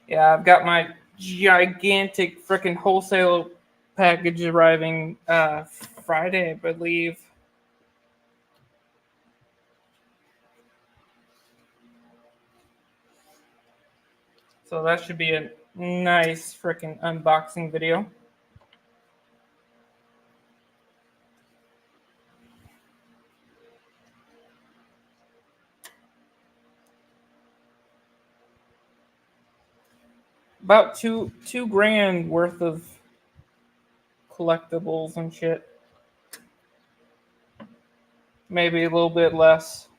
Yeah, I've got my gigantic freaking wholesale package arriving Friday, I believe. So that should be a nice freaking unboxing video. About two grand worth of collectibles and shit. Maybe a little bit less.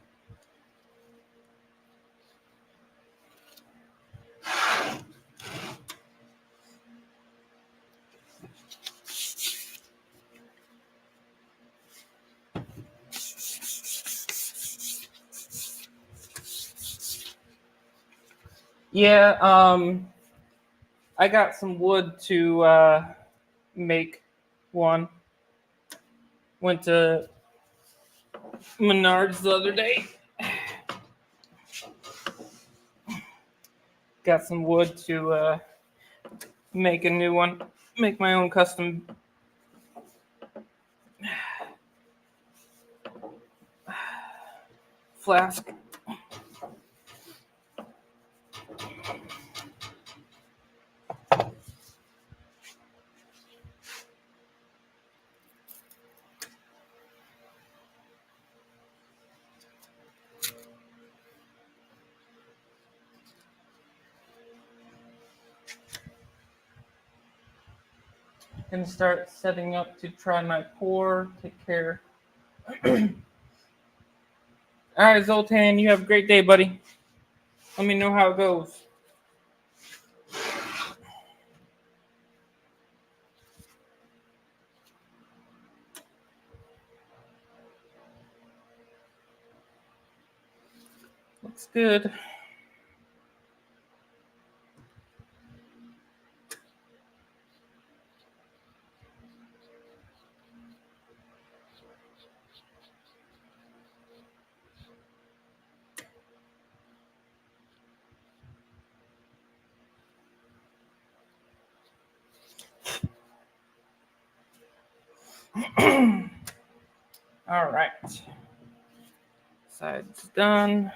Yeah, I got some wood to make one. Went to Menards the other day. Got some wood to make a new one. Make my own custom flask. Gonna start setting up to try my pour. Take care. All right, Zoltan, you have a great day, buddy. Let me know how it goes. Looks good. All right. Side's done.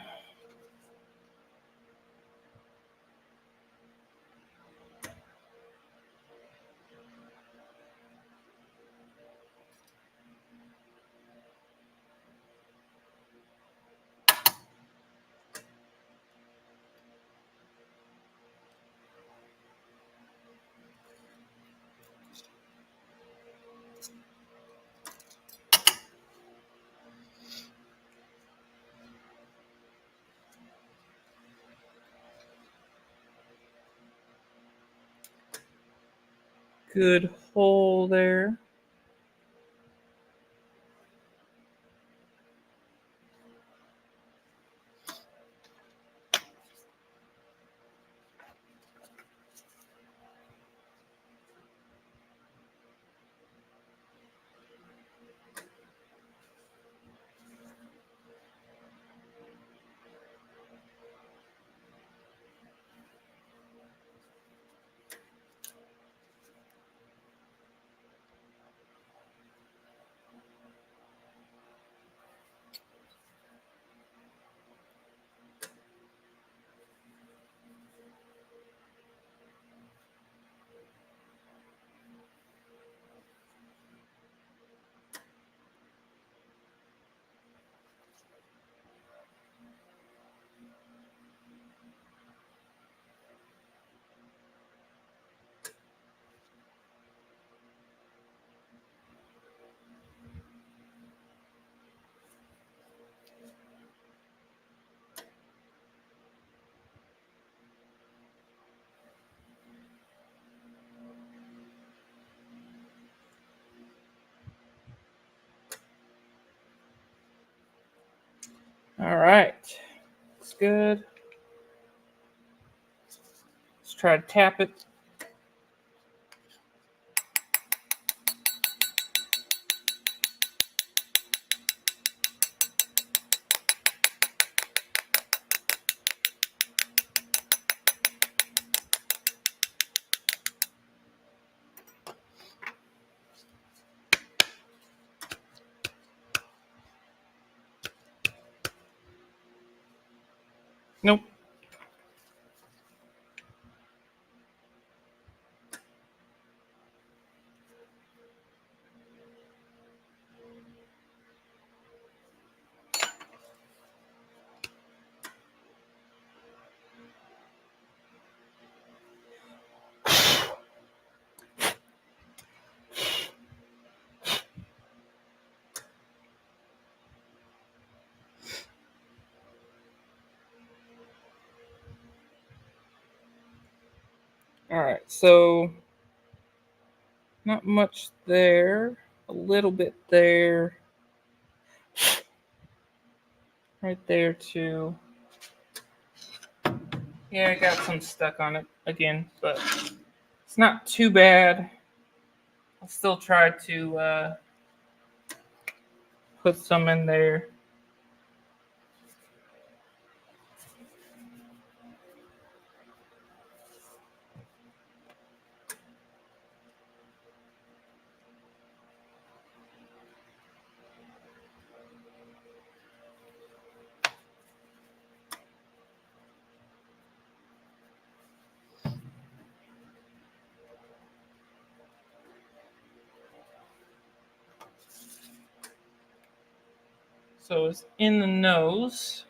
Good hole there. All right. Looks good. Let's try to tap it. Nope. All right, so not much there, a little bit there, right there too. Yeah, I got some stuck on it again, but it's not too bad. I'll still try to put some in there. So it's in the nose.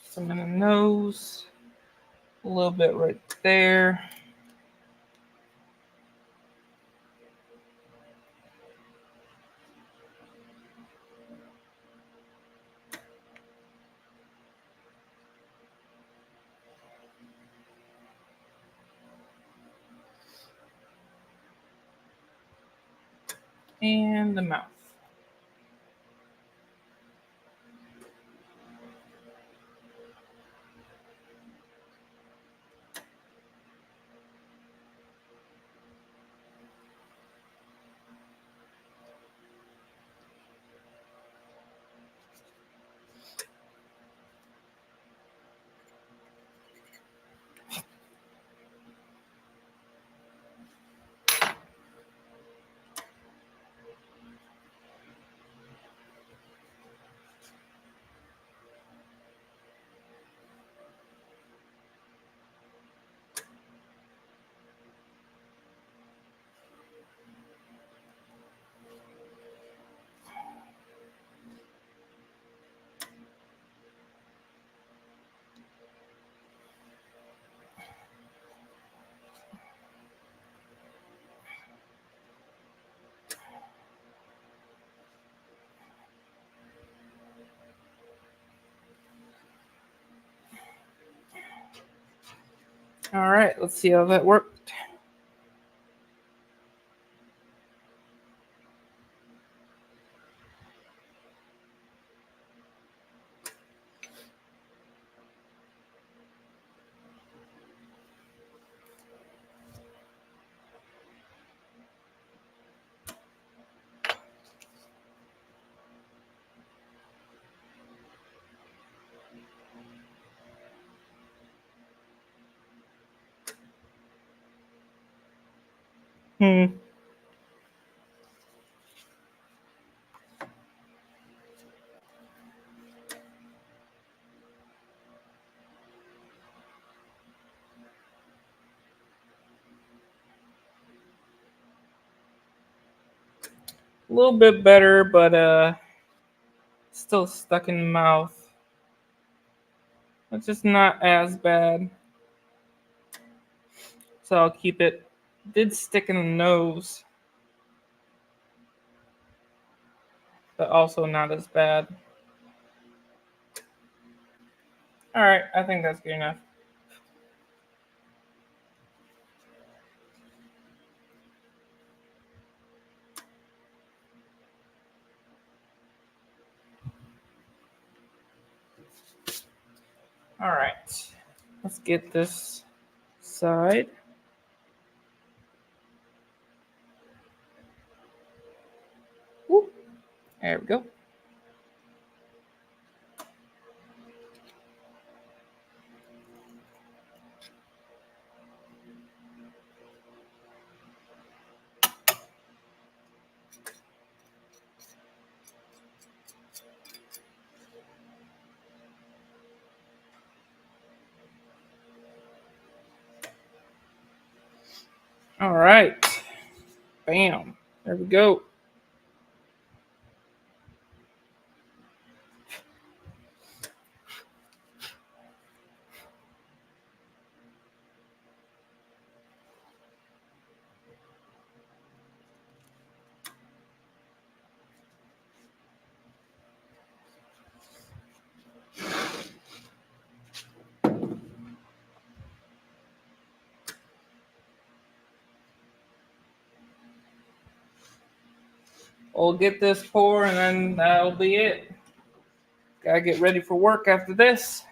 Some in the nose. A little bit right there. And the mouth. All right, let's see how that worked. Hmm. A little bit better, but still stuck in the mouth. It's just not as bad. So I'll keep it. Did stick in the nose, but also not as bad. All right, I think that's good enough. All right, let's get this side. Whoop. There we go. All right. Bam. There we go. We'll get this pour and then that'll be it. Gotta get ready for work after this.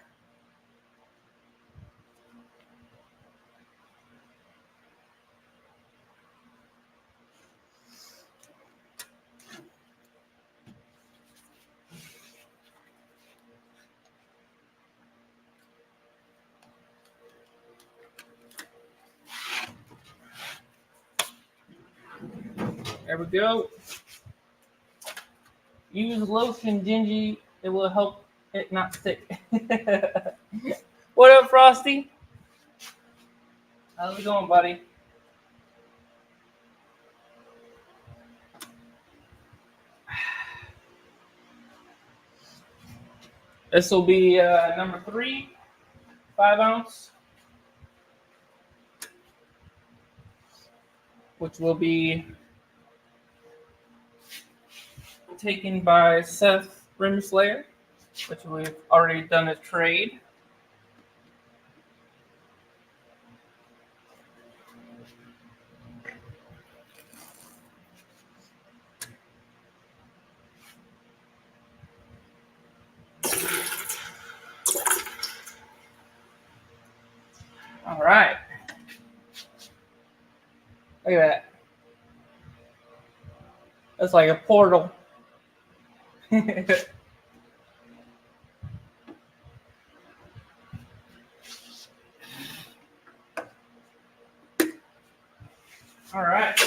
There we go. Use lotion, Gingy. It will help it not stick. What up, Frosty? How's it going, buddy? This will be number 3, 5 ounce, which will be taken by Seth Rimslayer, which we've already done a trade. All right. Look at that. That's like a portal. All right.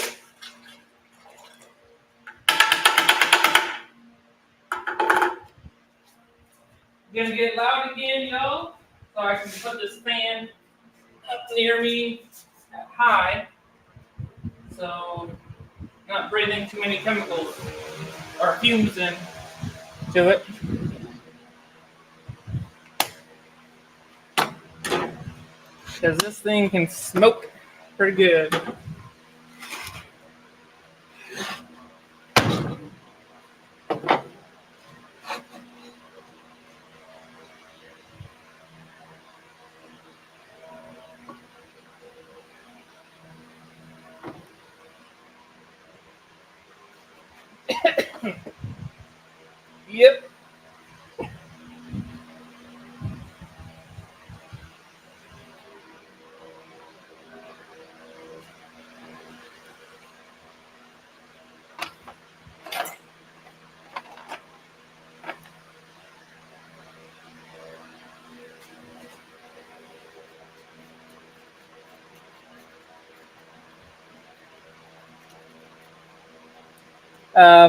Gonna get loud again, y'all. So I can put this fan up near me at high. So not breathing too many chemicals or fumes into it. Because this thing can smoke pretty good. Yep.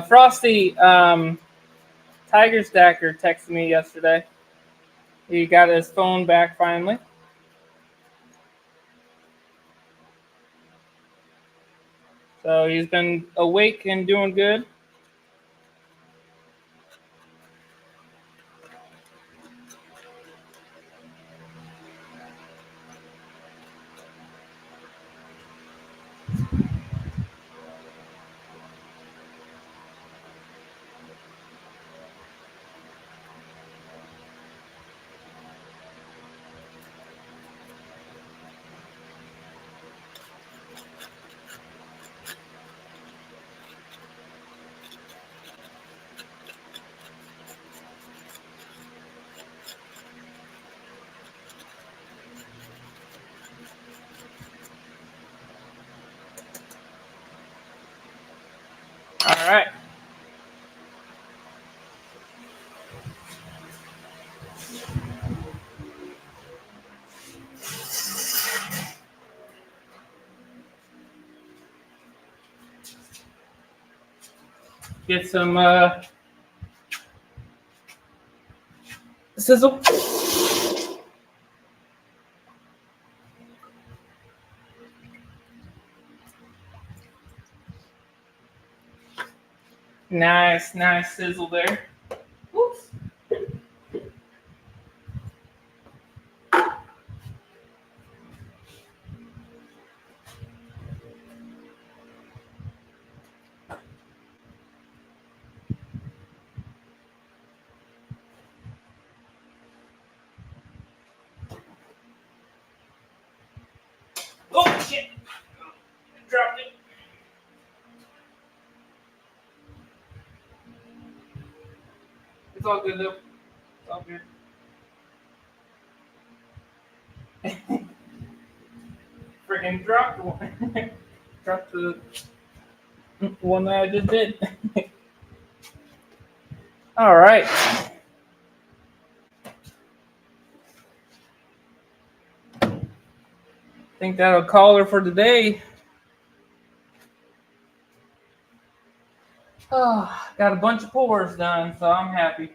Frosty, Tiger Stacker texted me yesterday. He got his phone back finally. So he's been awake and doing good. Get some sizzle. Nice sizzle there. Oops. Oh shit! Dropped it. It's all good though. It's all good. Freaking dropped one. Dropped the one that I just did. All right. Think that'll call her for today. Oh, got a bunch of pours done, so I'm happy.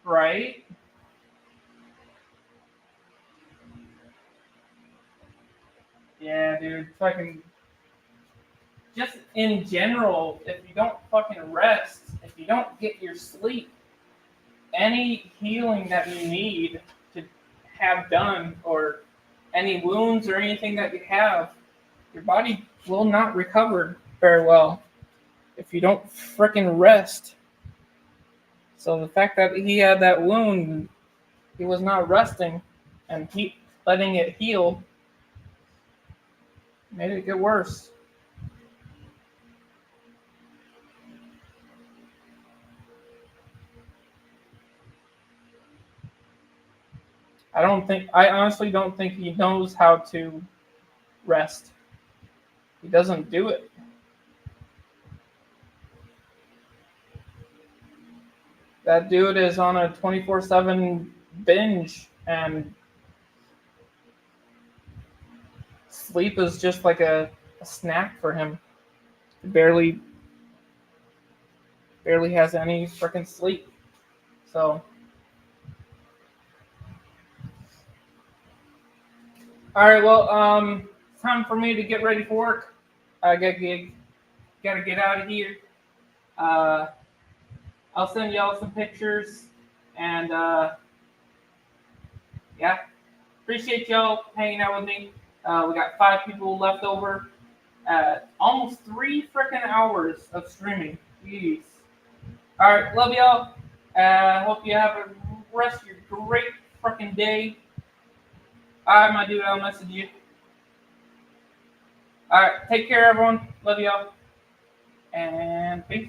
Right? Yeah, dude. Fucking. Just in general, if you don't fucking rest, if you don't get your sleep, any healing that you need to have done, or any wounds or anything that you have, your body will not recover very well if you don't freaking rest. So the fact that he had that wound, he was not resting and he letting it heal made it get worse. I honestly don't think he knows how to rest. He doesn't do it. That dude is on a 24/7 binge, and sleep is just like a snack for him. He barely has any freaking sleep. So, all right, well, it's time for me to get ready for work. I gotta get out of here. Uh, I'll send y'all some pictures, and yeah, appreciate y'all hanging out with me. We got 5 people left over. Almost 3 freaking hours of streaming. Jeez. All right, love y'all. Hope you have a rest of your great freaking day. All right, my dude, I'll message you. All right, take care, everyone. Love y'all, and peace.